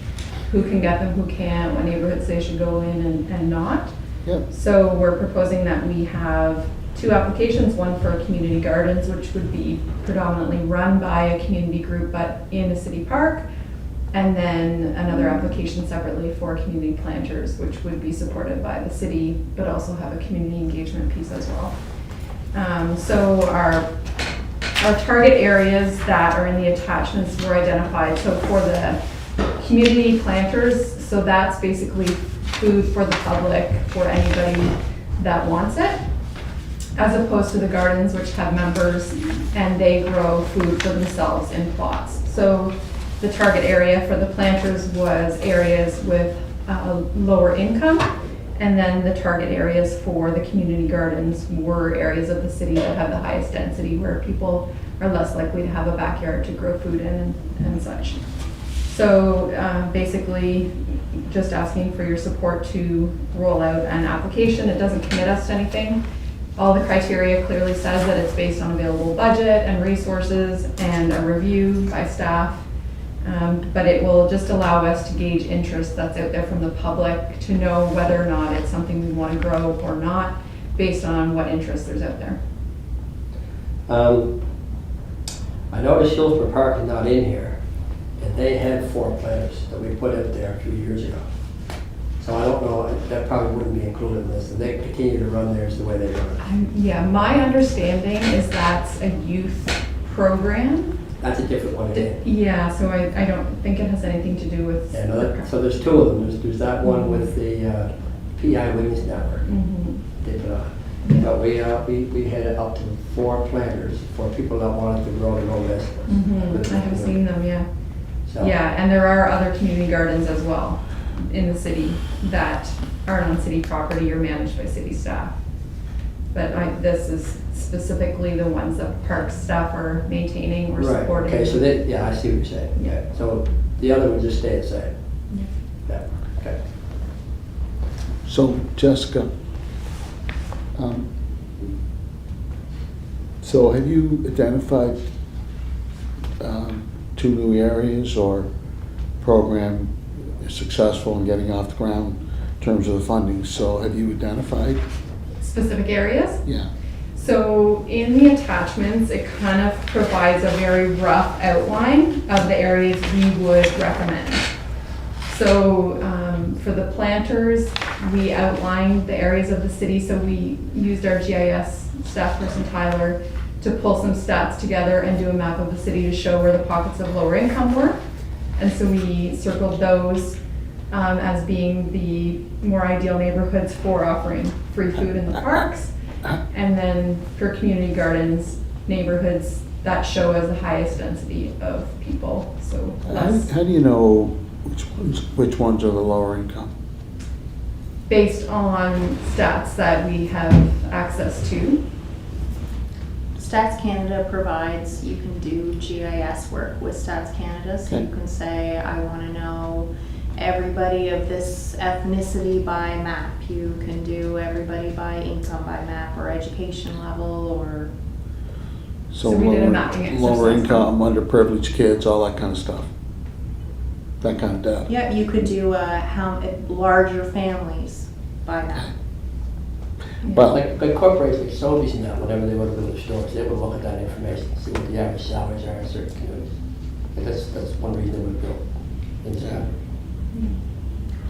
who can get them, who can't, what neighborhoods they should go in and not. Yep. So we're proposing that we have 2 applications, one for community gardens, which would be predominantly run by a community group but in a city park, and then another application separately for community planters, which would be supported by the city but also have a community engagement piece as well. So our target areas that are in the attachments were identified. So for the community planters, so that's basically food for the public for anybody that wants it, as opposed to the gardens, which have members and they grow food for themselves in plots. So the target area for the planters was areas with lower income, and then the target areas for the community gardens were areas of the city that have the highest density, where people are less likely to have a backyard to grow food in and such. So basically, just asking for your support to roll out an application. It doesn't commit us to anything. All the criteria clearly says that it's based on available budget and resources and a review by staff. But it will just allow us to gauge interest that's out there from the public to know whether or not it's something we want to grow or not, based on what interest there's out there. I noticed Hillsborough Park is not in here, and they had 4 planters that we put out there a few years ago. So I don't know, that probably wouldn't be included in this, and they continue to run theirs the way they run it. Yeah, my understanding is that's a youth program. That's a different one again. Yeah, so I don't think it has anything to do with. Yeah, no, so there's 2 of them. There's that one with the PI Wings Network. Mhm. They put on. But we had it up to 4 planters for people that wanted to grow their own vegetables. Mhm, I have seen them, yeah. So- Yeah, and there are other community gardens as well in the city that aren't on city property or managed by city staff. But this is specifically the ones that park staff are maintaining or Right, supporting. okay, so that, yeah, I see what you're saying. Yeah. So the other one just stay the same. Yeah, okay. So, Jessica, so have you identified 2 new areas or program is successful in getting off the ground in terms of the funding? So have you identified? specific areas. Yeah. So in the attachments, it kind of provides a very rough outline of the areas we would recommend. So for the planters, we outlined the areas of the city. So we used our GIS staff person Tyler to pull some stats together and do a map of the city to show where the pockets of lower income were. And so we circled those as being the more ideal neighborhoods for offering free food in the parks. And then for community gardens, neighborhoods that show as the highest density of people, so less. How do you know which ones are the lower income? Based on stats that we have access to. Stats Canada provides, you can do GIS work with Stats Canada, so you Okay. can say, I want to know everybody of this ethnicity by map. You can do everybody by income by map, or education level, or So we did a mapping lower exercise. income, underprivileged kids, all that kind of stuff. That kind of data. yeah, you could do how larger families by map. Well, Like corporations like Sobeys and that, whenever they go to village stores, they would look at that information, see what the average salaries are in certain communities. And that's one reason they would go into that.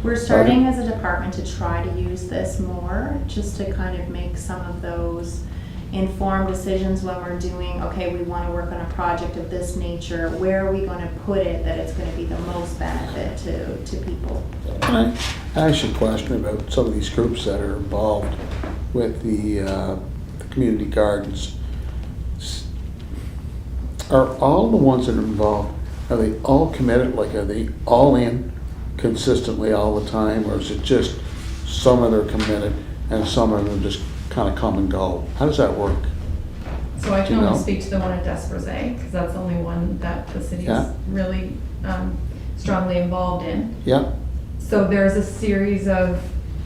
We're starting as a department to try to use this more, just to kind of make some of those informed decisions when we're doing, okay, we want to work on a project of this nature, where are we going to put it that it's going to be the most benefit to people? I asked you a question about some of these groups that are involved with the community gardens. Are all the ones that are involved, are they all committed, like are they all in consistently all the time, or is it just some of them are committed and some of them just kind of come and go? How does that work? So I Do can you only know? speak to the one at Desbrizes, because that's the only one that the city's Yeah. really strongly involved in. Yeah, So there's a series of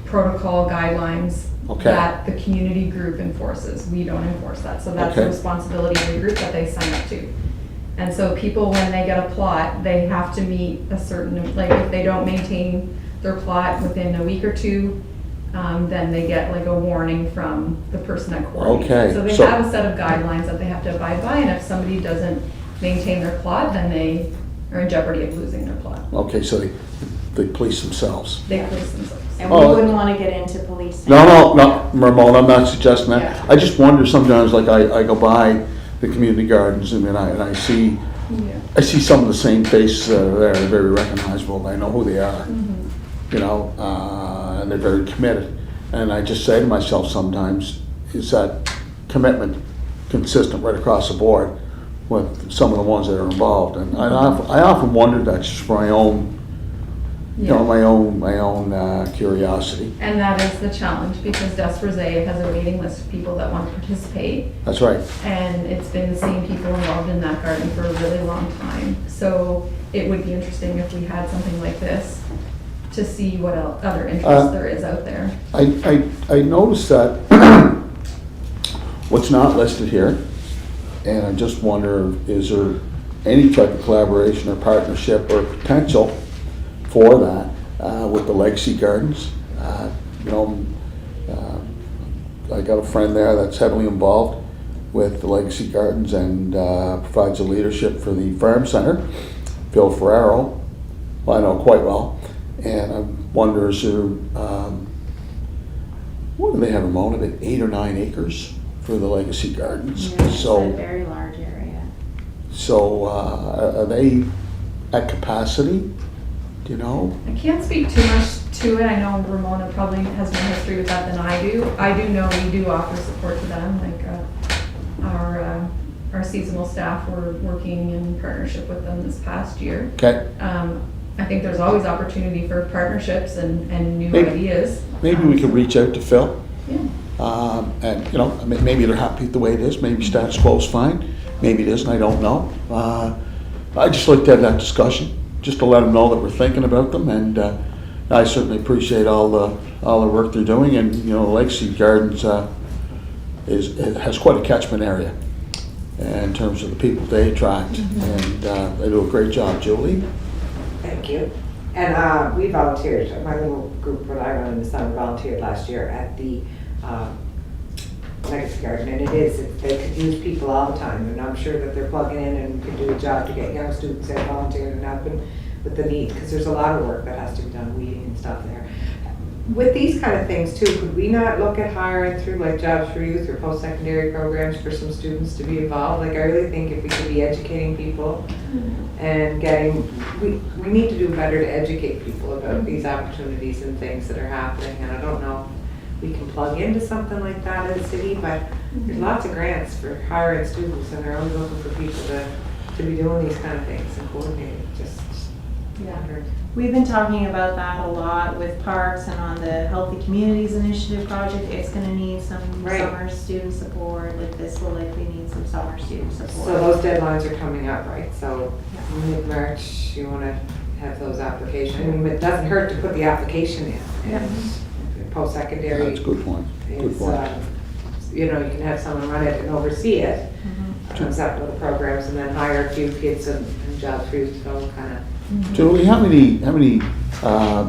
protocol guidelines Okay. that the community group enforces. We don't enforce that. So that's the Okay. responsibility of the group that they sign up to. And so people, when they get a plot, they have to meet a certain, like if they don't maintain their plot within a week or two, then they get like a warning from the person that coordinates. it. Okay, So they so- have a set of guidelines that they have to abide by, and if somebody doesn't maintain their plot, then they are in jeopardy of losing their plot. okay, so they police themselves. They police themselves. And we Oh. wouldn't want to get into policing. No, Ramon, I'm not suggesting that. Yeah. I just wonder sometimes, like I go by the community gardens and I see, I see some of the same faces that are there, they're very recognizable, I know who they are. You know, and they're very committed. And I just say to myself sometimes, is that commitment consistent right across the board with some of the ones that are involved? And I often wondered that just for my own, you know, my own curiosity. And that is the challenge, because Desbrizes has a waiting list of people that want to participate, That's right. and it's been the same people involved in that garden for a really long time. So it would be interesting if we had something like this to see what other interest there is out there. I noticed that what's not listed here, and I just wonder, is there any type of collaboration or partnership or potential for that with the Legacy Gardens? You know, I got a friend there that's heavily involved with the Legacy Gardens and provides the leadership for the farm center, Phil Ferraro, who I know quite well. And I wonder, is there, what do they have, Ramona, about 8 or 9 acres for the Legacy Gardens? Yeah, it's a So, very large area. are they at capacity? Do you know? I can't speak too much to it. I know Ramona probably has more history with that than I do. I do know we do offer support to them, like our seasonal staff were working in partnership with them this past year. Okay, I think there's always opportunity for partnerships and new Maybe- ideas. maybe we could reach out to Phil. Yeah. And, you know, maybe they're happy the way it is, maybe status quo's fine, maybe it isn't, I don't know. I just like to have that discussion, just to let them know that we're thinking about them, and I certainly appreciate all the work they're doing, and, you know, Legacy Gardens it has quite a catchment area in terms of the people they attract, and they do a great job. Julie? Thank you. And we volunteered, my little group that I run in the summer volunteered last year at the legacy garden, and they could use people all the time, and I'm sure that they're plugging in and can do a job to get young students that volunteer and helping with the need, because there's a lot of work that has to be done, weeding and stuff there. With these kind of things too, could we not look at hiring through like Jobs for Youth or post-secondary programs for some students to be involved? Like I really think if we could be educating people and we need to do better to educate people about these opportunities and things that are happening, and I don't know if we can plug into something like that in the city, but there's lots of grants for hiring students and they're always looking for people to be doing these kind of things and coordinating. Just wondering. We've been talking about that a lot with parks and on the Healthy Communities Initiative project. It's going to need some summer student support. Like this will likely need some summer student support. So those deadlines are coming up, right? So mid-March, you want to have those applications. I mean, it doesn't hurt to put the application in. And post-secondary. That's a good point. Good is, point. you know, you can have someone run it and oversee it. Set little programs and then hire a few kids and Jobs for Youth to go kind of. Julie, how many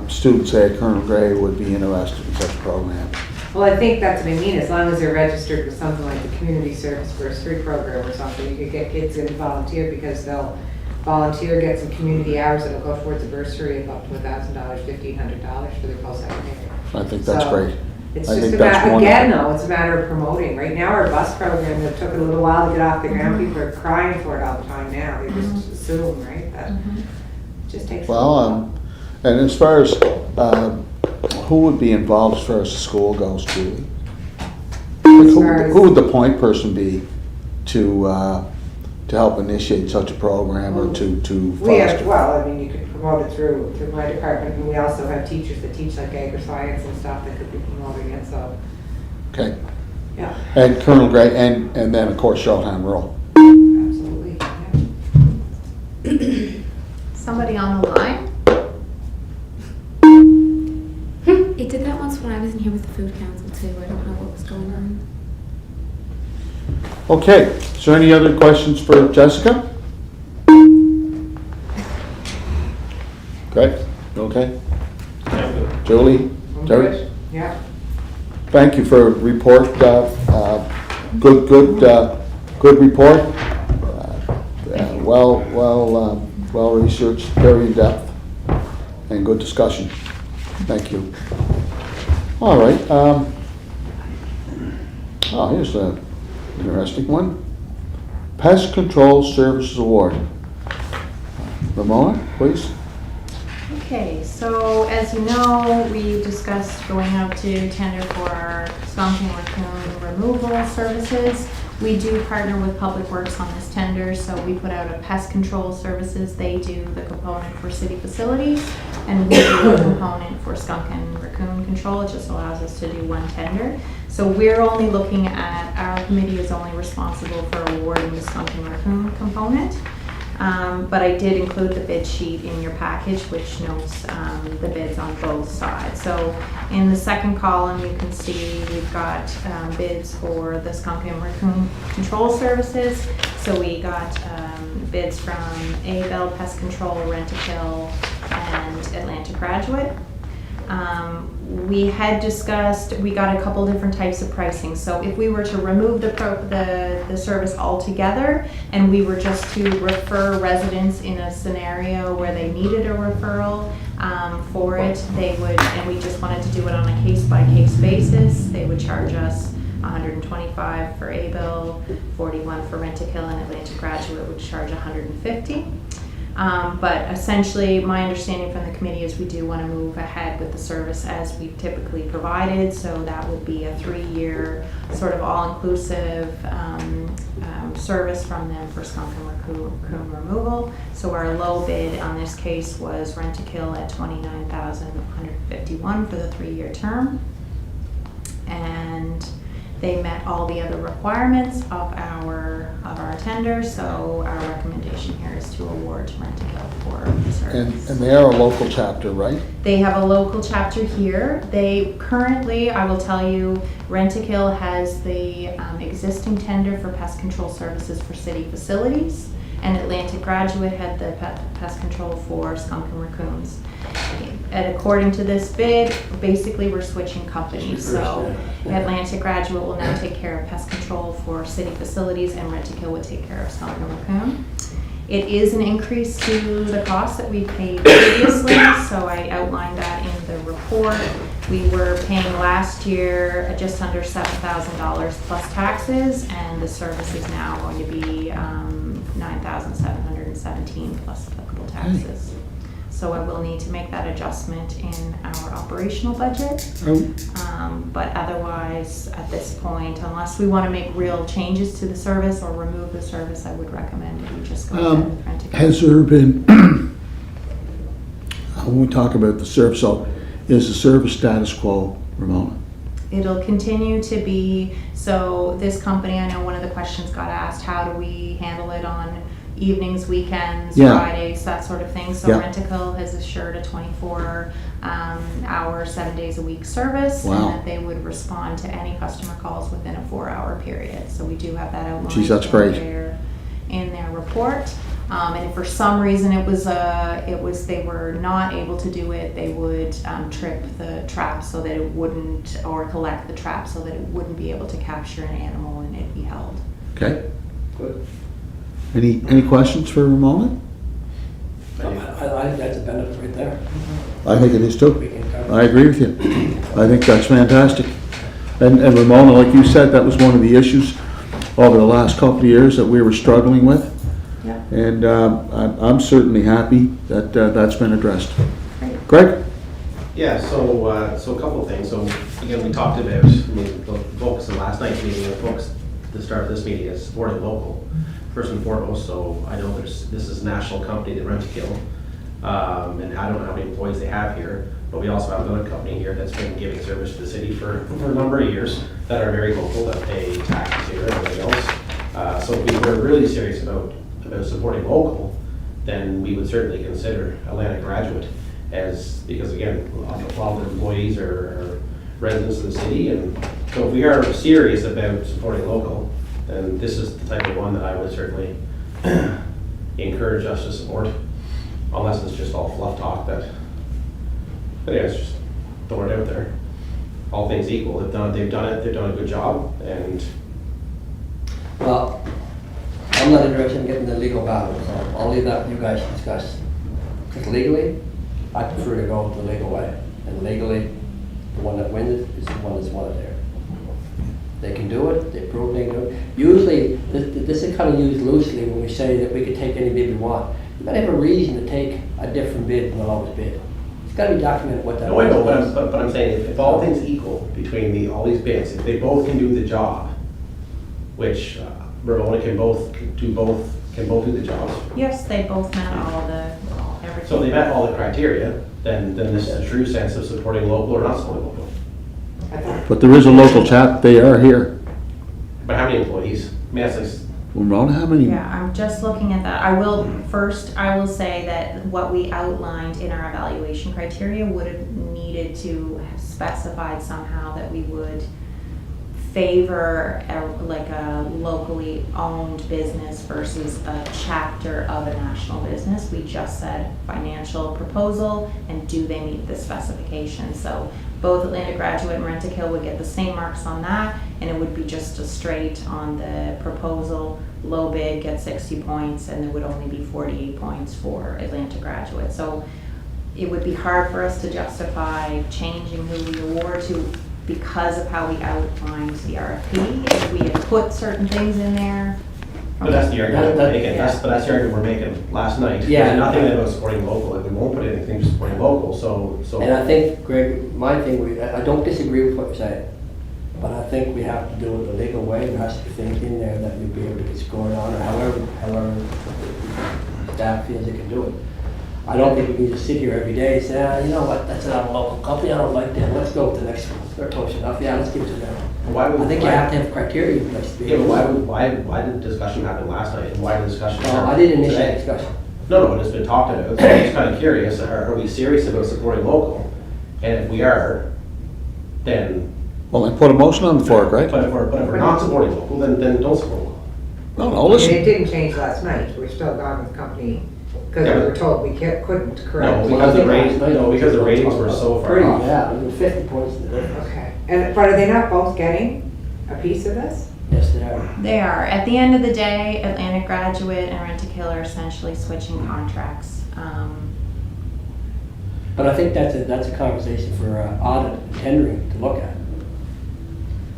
students at Colonel Gray would be interested in such a program? Well, I think that's what I mean. As long as they're registered with something like the Community Service Bursary Program or something, you could get kids in to volunteer because they'll volunteer, get some community hours that'll go towards a bursary of up to $1,000, $1,500 for their post-secondary. I think that's great. It's I just think about, that's wonderful. again though, it's a matter of promoting. Right now our bus program that took it a little while to get off the ground, people are crying for it all the time now. They just assume, right, that it just takes a little while. And as far as who would be involved as far as the school goes, Julie? Who would the point person be to help initiate such a program or to We have, foster? well, I mean, you could promote it through my department, and we also have teachers that teach like agri-science and stuff that could be promoting it, so, Okay. yeah, And Colonel Gray, and then of course Showtime Rural. absolutely. Yeah. Somebody on the line? It did that once when I was in here with the food council too. I don't know what was going on. Okay, is there any other questions for Jessica? Great, okay. Julie, I'm Terry, good. Yeah. thank you for a report. Good report. Well researched, very in depth, and good discussion. Thank you. All right. Here's an interesting one. Pest Control Services Award. Ramona, please. Okay, so as you know, we discussed going out to tender for our skunk and raccoon removal services. We do partner with Public Works on this tender, so we put out a pest control services. They do the component for city facilities, and we do a component for skunk and raccoon control. It just allows us to do one tender. So we're only looking at, our committee is only responsible for awarding the skunk and raccoon component. But I did include the bid sheet in your package, which notes the bids on both sides. So in the second column, you can see we've got bids for the skunk and raccoon control services. So we got bids from Abel Pest Control, Rent-A-Kill, and Atlanta Graduate. We had discussed, we got a couple different types of pricing. So if we were to remove the service altogether and we were just to refer residents in a scenario where they needed a referral for it, they would, and we just wanted to do it on a case-by-case basis, they would charge us $125 for Abel, $41 for Rent-A-Kill, and Atlanta Graduate would charge $150. But essentially, my understanding from the committee is we do want to move ahead with the service as we've typically provided. So that would be a 3-year sort of all-inclusive service from them for skunk and raccoon removal. So our low bid on this case was Rent-A-Kill at $29,151 for the 3-year term. And they met all the other requirements of our tender, so our recommendation here is to award to Rent-A-Kill for the service. And they are a local chapter, right? They have a local chapter here. They currently, I will tell you, Rent-A-Kill has the existing tender for pest control services for city facilities, and Atlantic Graduate had the pest control for skunk and raccoons. And according to this bid, basically we're switching companies. So Atlantic Graduate will now take care of pest control for city facilities, and Rent-A-Kill will take care of skunk and raccoon. It is an increase to the cost that we paid previously, so I outlined that in the report. We were paying last year just under $7,000 plus taxes, and the service is now going to be $9,717 plus applicable taxes. So I will need to make that adjustment in our operational budget. But otherwise, at this point, unless we want to make real changes to the service or remove the service, I would recommend that we just go ahead with Rent-A-Kill. Has there been, when we talk about the service, so is the service status quo, Ramona? It'll continue to be, so this company, I know one of the questions got asked, how do we handle it on evenings, weekends, Yeah. Fridays, that sort of thing. So Yeah. Rent-A-Kill has assured a 24-hour, 7 days a week service, Wow. and that they would respond to any customer calls within a 4-hour period. So we do have that outlined. Geez, that's great. In their report. And if for some reason they were not able to do it, they would trip the trap so that it wouldn't, or collect the trap so that it wouldn't be able to capture an animal and it'd be held. Okay. Good. Any questions for Ramona? I think that's a benefit right there. I think it is too. We can cover. I agree with you. I think that's fantastic. And Ramona, like you said, that was one of the issues over the last couple of years that we were struggling with. Yeah. And I'm certainly happy that that's been addressed. Great. Greg? Yeah, so a couple of things. So again, we talked about, the focus in last night's meeting, the focus at the start of this meeting is supporting local, first and foremost. So I know this is a national company, the Rent-A-Kill, and I don't know how many employees they have here, but we also have another company here that's been giving service to the city for a number of years that are very local, that pay taxes here and everything else. So if we were really serious about supporting local, then we would certainly consider Atlantic Graduate because again, a lot of the employees are residents of the city, and so if we are serious about supporting local, then this is the type of one that I would certainly encourage us to support, unless it's just all fluff talk but anyways, just throw it out there. All things equal, they've done a good job, and Well, I'm not interested in getting the legal battle, so I'll leave that with you guys to discuss. Because legally, I prefer to go the legal way. And legally, the one that wins it is the one that's wanted there. They can do it, they prove they can do it. Usually, this is kind of used loosely when we say that we could take any bid we want. You've got to have a reason to take a different bid than the lowest bid. It's got to be documented what that no, I know, is. but I'm saying if all things equal between all these bids, if they both can do the job, which Ramona can both do the jobs. Yes, they both met everything. So if they met all the criteria, then this is a true sense of supporting local or not supporting local. But there is a local chat, they are here. But how many employees? I mean, that's like, Ramona, how many? Yeah, I'm just looking at that. I will say that what we outlined in our evaluation criteria would have needed to have specified somehow that we would favor a locally owned business versus a chapter of a national business. We just said financial proposal and do they meet the specifications. So both Atlantic Graduate and Rent-A-Kill would get the same marks on that, and it would be just a straight on the proposal. Low bid gets 60 points, and there would only be 48 points for Atlantic Graduate. So it would be hard for us to justify changing who we award to because of how we outlined the RFP. If we had put certain things in there. but that's the argument we're making. Yeah. But that's the argument we're making last night. Yeah. There's nothing about supporting local. Like, we won't put anything just supporting local. So. And I think, Greg, my thing, I don't disagree with what you're saying, but I think we have to do it the legal way. There has to be things in there that you'll be able to get scored on, or however staff feels they can do it. I don't think we can just sit here every day and say, you know what, that's not a local company, I don't like them, let's go with the next one. They're close enough, yeah, let's give it to them. Why would, I think you have to have criteria in place to be Yeah, able but to. why did the discussion happen last night, and why did the discussion Well, start I didn't initiate today? discussion. No, it's been talked about, so I'm just kind of curious, are we serious about supporting local? And if we are, then, Well, then put a motion on the floor, Greg. but if we're not supporting local, then don't support local. No, I mean, listen. it didn't change last night, we're still gone with company, because Yeah, we but- were told we couldn't, No, correct? because the ratings, no, because the ratings were so far Pretty, off. yeah, it was 50 points in the difference. Okay, but are they not both getting a piece of this? Yes, they are. They are. At the end of the day, Atlantic Graduate and Rent-A-Kill are essentially switching contracts. But I think that's a conversation for audit and tendering to look at.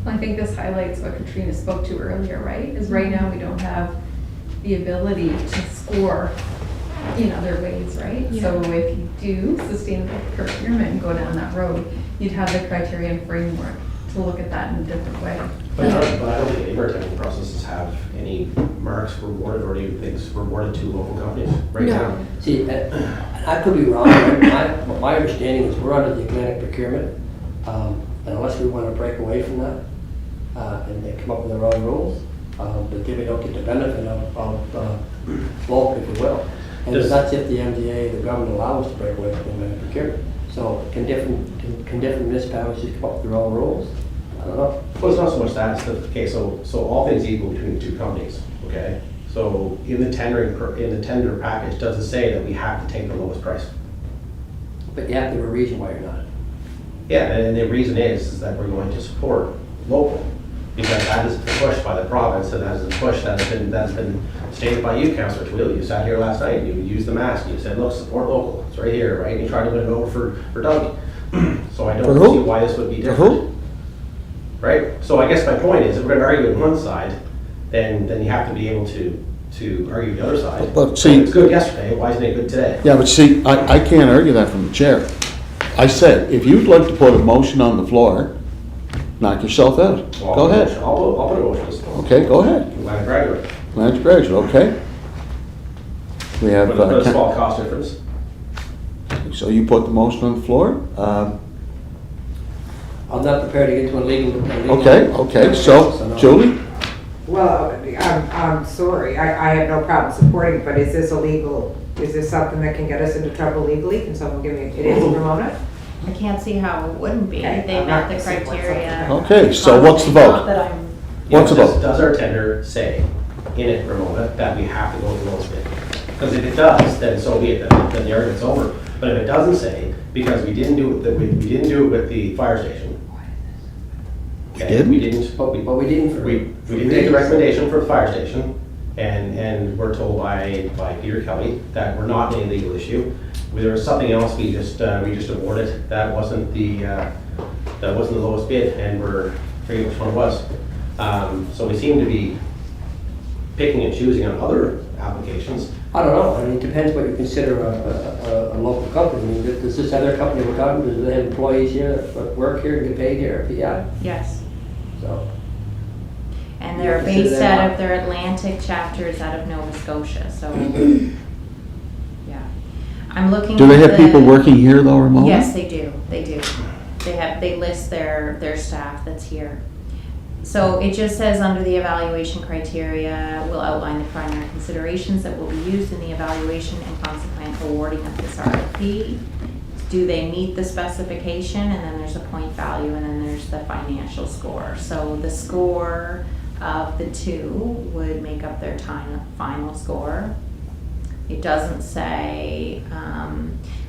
I think this highlights what Katrina spoke to earlier, right? Is right now we don't have the ability to score in other ways, right? So if you do sustainable procurement and go down that road, you'd have the criteria and framework to look at that in a different way. But I don't think any of our tendering processes have any marks rewarded or any things rewarded to local companies right No. now. See, I could be wrong, but my understanding is we're under the Atlantic procurement, and unless we want to break away from that, and they come up with their own rules, but then we don't get the benefit of bulk, if you will. And Does- that's if the MDA, the government allows us to break away from the Atlantic procurement. So can different municipalities just come up with their own rules? I don't know. Well, it's not so much that, it's the, okay, so all things equal between the two companies, okay? So in the tender package, does it say that we have to take the lowest price? But you have to have a reason why you're not. Yeah, and the reason is that we're going to support local, because that is the push by the province, and that is the push that's been stated by you, Councillor Tweel. You sat here last night, you used the mask, you said, look, support local, it's right here, right? And you tried to win it over for Doug. So I For don't who? see why this would be For different. who? Right? So I guess my point is, if we're gonna argue on one side, then you have to be able to argue the other side. But see- It's good yesterday, why isn't it good today? Yeah, but see, I can't argue that from the chair. I said, if you'd like to put a motion on the floor, knock yourself out. Well, Go ahead. I'll put a motion on the floor. Okay, go ahead. Atlantic Graduate. Lance Graduate, okay. We have, But a small cost difference. so you put the motion on the floor. I'm not prepared to get to a legal. Okay, so Julie? Well, I'm sorry, I have no problem supporting, but is this illegal? Is this something that can get us into trouble legally? Can someone give me, it is Ramona? I can't see how it wouldn't be. Okay, They I'm met not the gonna support criteria. something. Okay, so what's the Not vote? that I'm, What's the vote? Does our tender say in it, Ramona, that we have to go with the lowest bid? Because if it does, then so be it, then the argument's over. But if it doesn't say, because we didn't do it, we didn't do it with the fire station. Okay, didn't? We didn't. But we didn't. We didn't take the recommendation for the fire station, and we're told by Peter Kelly that we're not in a legal issue. There was something else we just awarded, that wasn't the lowest bid, and we're forgetting which one it was. So we seem to be picking and choosing on other applications. I don't know, I mean, it depends what you consider a local company. I mean, does this other company we're talking to, do they have employees here that work here and get paid here? Yeah, yes. so. And You they're consider based them out out? of their Atlantic chapters out of Nova Scotia, so, yeah. I'm looking. Do they at have people the- working here though, Ramona? Yes, they do, they do. They list their staff that's here. So it just says under the evaluation criteria, we'll outline the primary considerations that will be used in the evaluation and consequent awarding of this RFP. Do they meet the specification? And then there's a point value, and then there's the financial score. So the score of the two would make up their final score. It doesn't say,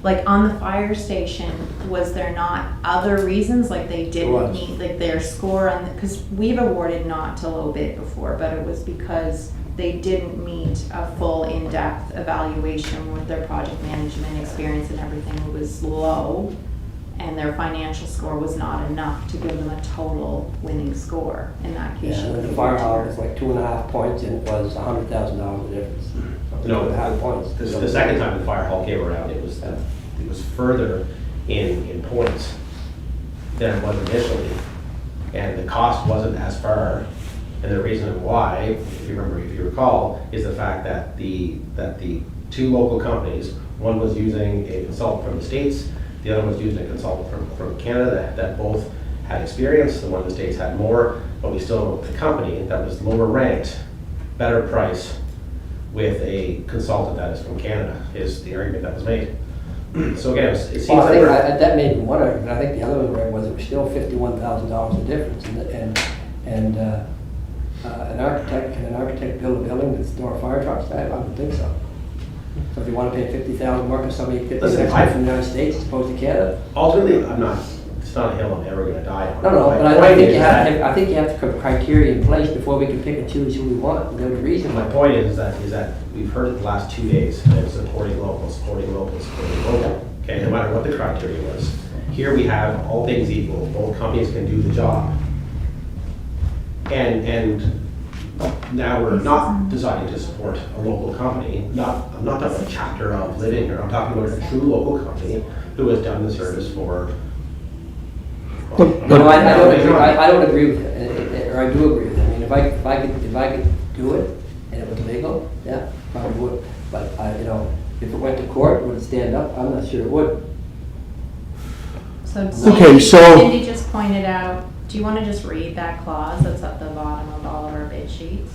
like on the fire station, was there not other reasons, like they There didn't was. meet, like their score on, because we've awarded not to low bid before, but it was because they didn't meet a full in-depth evaluation with their project management experience and everything was low, and their financial score was not enough to give them a total winning score. In that case, Yeah, you and would the fire award hall to was her. like 2.5 points and it was $100,000 difference. No, 2.5 points. The second time the fire hall came around, it was further in points than it was initially, and the cost wasn't as far. And the reason why, if you recall, is the fact that the two local companies, one was using a consultant from the States, the other was using a consultant from Canada that both had experience. The one in the States had more, but we still went with the company that was lower ranked, better price, with a consultant that is from Canada, is the argument that was made. So again, it seems Well, I like think we're, that made me one argument. I think the other one was it was still $51,000 of difference, and an architect, can an architect build a building that's store fire trucks? I don't think so. So if you want to pay $50,000 more, because somebody gets Listen, an expert from the United States as opposed to Canada? Ultimately, it's not a hill I'm ever gonna die on. No, no, My but I point think is you that- have, I think you have to put criteria in place before we can pick and choose who we want without a reason. My point is that we've heard it the last 2 days, that it's supporting local, supporting local, supporting local, okay, no matter what the criteria was. Here we have all things equal, both companies can do the job. And now we're not deciding to support a local company, I'm not talking about a chapter of Living here, I'm talking about a true local company who has done the service for. No, I don't agree with it, or I do agree with it. I mean, if I could do it and it was legal, yeah, probably would. But if it went to court, would it stand up? I'm not sure it would. So Okay, so- Cindy just pointed out, do you want to just read that clause that's at the bottom of all of our bid sheets?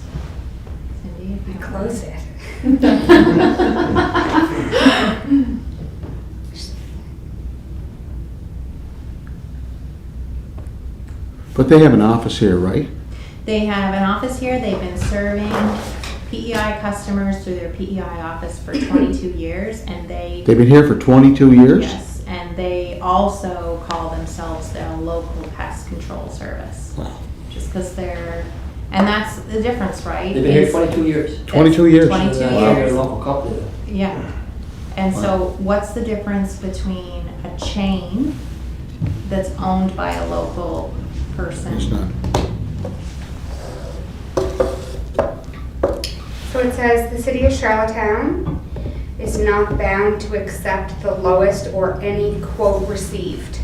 Cindy, if you don't mind. Close it. But they have an office here, right? They have an office here, they've been serving PEI customers through their PEI office for 22 years, and they, They've been here for 22 years? yes, and they also call themselves their local pest control service. Wow. Just because they're, and that's the difference, right? They've been here is- 22 years. 22 years. 22 Wow, they're a years. local company. Yeah. And so what's the difference between a chain that's owned by a local person? It's not. So it says the city of Charlottetown is not bound to accept the lowest or any quote received.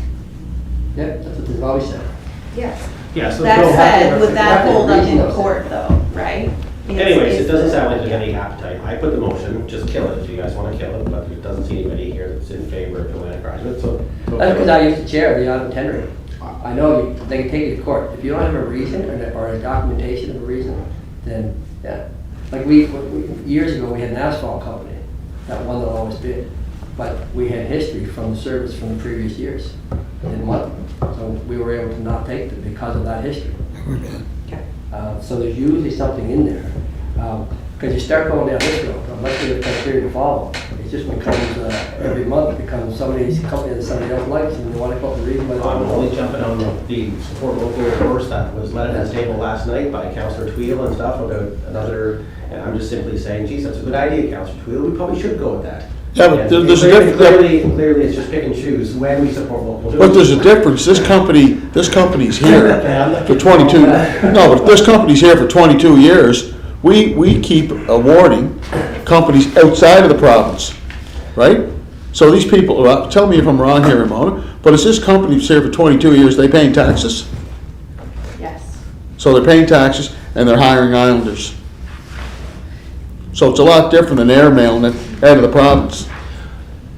Yeah, that's what they've always said. Yes. Yeah, so That no, said, would have that to hold up reason in those court though, right? anyways, it Is doesn't the- sound like there's any appetite. I put the motion, just kill it if you guys wanna kill it, but there doesn't seem anybody here that's in favor of doing a graduate, so. That's because I used to chair the autumn tendering. I know they can take you to court. If you don't have a reason or a documentation of a reason, then, yeah. Like years ago, we had an asphalt company that won the lowest bid. But we had history from the service from the previous years. Didn't want them. So we were able to not take them because of that history. So there's usually something in there. Because you start going down this road, unless you have criteria to follow, it just becomes, every month, it becomes somebody's company that somebody else likes, and they want to come up with a reason why they I'm don't only want jumping on the support local course that was led at this table last night by Councillor Tweedle and stuff about another, and I'm just simply saying, geez, that's a good idea, Councillor Tweedle, we probably should go with that. Yeah, but And there's a Clearly, it's just pick and choose when we support local. But there's a difference. This company's here for 22, no, but this company's here for 22 years. We keep awarding companies outside of the province, right? So these people, tell me if I'm wrong here, Ramona, but is this company that's here for 22 years, they paying taxes? Yes. So they're paying taxes and they're hiring islanders. So it's a lot different than airmailing it out of the province.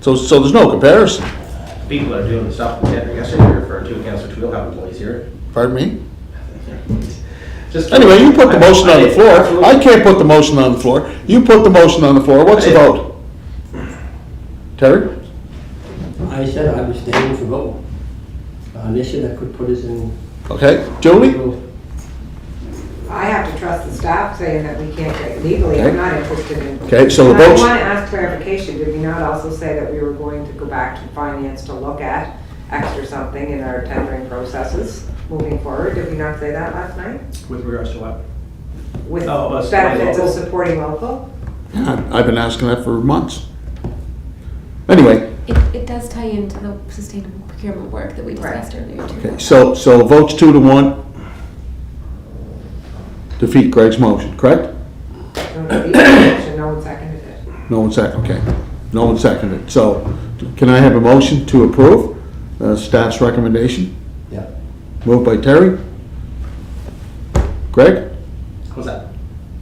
So there's no comparison. People that are doing the stuff that Andrew yesterday you're referring to, Councillor Tweedle have employees here. Pardon me? Just- Anyway, you put the motion on the floor. Absolutely. I can't put the motion on the floor. You put the motion on the floor. What's the vote? Terry? to. I said I was standing for vote. An issue that could put us in. Okay. Julie? I have to trust the staff saying that we can't get legally, Okay. I'm not interested in. Okay, so the And I vote's- want to ask clarification, did we not also say that we were going to go back to finance to look at extra something in our tendering processes moving forward? Did we not say that last night? With regards to what? With Oh, supporting benefits of local? supporting local? I've been asking that for months. Anyway, It does tie into the sustainable procurement work that we discussed earlier too. okay, so votes 2-1. Defeat Greg's motion, correct? No, no one seconded it. No one seconded, okay. No one seconded. So can I have a motion to approve staff's recommendation? Yeah. Moved by Terry. Greg? What's that?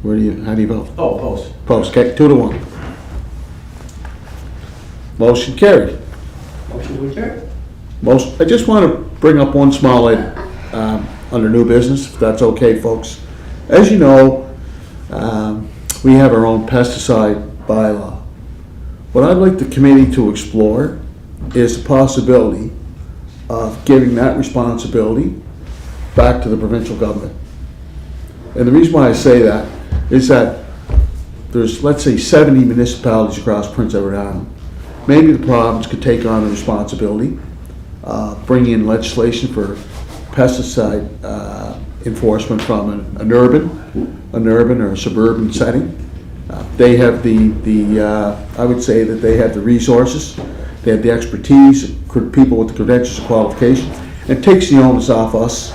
How do you vote? Oh, opposed. Post, okay, 2-1. Motion carried. Motion to adjourn. I just want to bring up one small item under new business, if that's okay, folks. As you know, we have our own pesticide bylaw. What I'd like the committee to explore is the possibility of giving that responsibility back to the provincial government. And the reason why I say that is that there's, let's say, 70 municipalities across Prince Edward Island. Maybe the province could take on the responsibility, bring in legislation for pesticide enforcement from an urban or a suburban setting. They have I would say that they have the resources, they have the expertise, people with the credentials and qualifications. It takes the onus off us.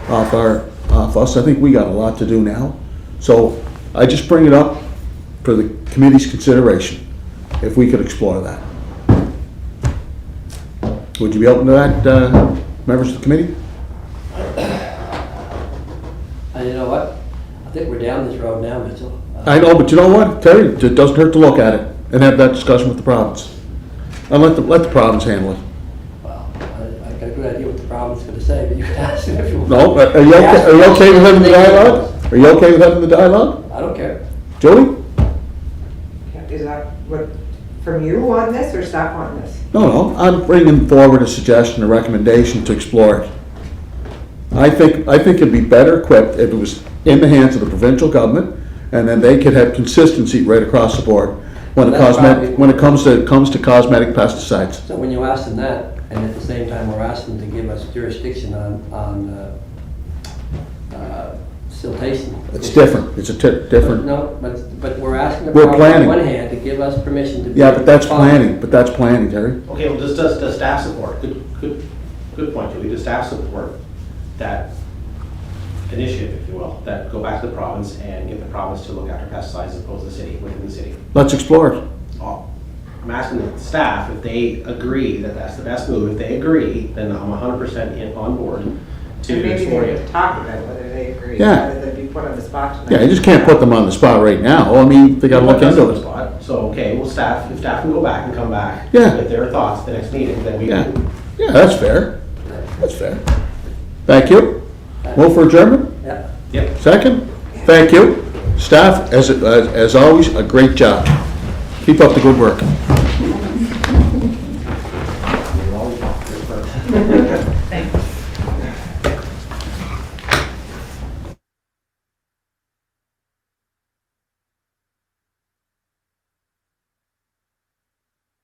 I think we got a lot to do now. So I just bring it up for the committee's consideration, if we could explore that. Would you be open to that, members of the committee? And you know what? I think we're down this road now, Mitchell. I know, but you know what, Terry, it doesn't hurt to look at it and have that discussion with the province. And let the province handle it. Well, I got a good idea what the province is gonna say, but you can ask them if you want. No, are you okay with having the dialogue? Are you okay with having the dialogue? I don't care. Julie? Is that what, from you on this or staff on this? No, I'm bringing forward a suggestion, a recommendation to explore it. I think it'd be better equipped if it was in the hands of the provincial government, and then they could have consistency right across the board when it comes to cosmetic pesticides. So when you ask them that, and at the same time we're asking them to give us jurisdiction on siltation. It's different. It's a different. No, but we're asking the We're province on planning. one hand to give us permission to. Yeah, but that's planning. But that's planning, Terry. Okay, well, does staff support, good point, Julie, does staff support that initiative, if you will, that go back to the province and get the province to look after pesticides as opposed to the city, within the city? Let's explore it. I'm asking the staff if they agree that that's the best move. If they agree, then I'm 100% on board And to maybe explore they it. could talk about whether they agree, Yeah. rather than be put on the spot tonight. Yeah, you just can't put them on the spot right now. I mean, they gotta look Put us on into the it. spot. So, okay, well, if staff can go back and come back Yeah. with their thoughts at the next meeting, then we Yeah, can. yeah, that's fair. That's fair. Thank you. Move for adjournment? Yeah. Yep. Second? Thank you. Staff, as always, a great job. Keep up the good work. You're always good first.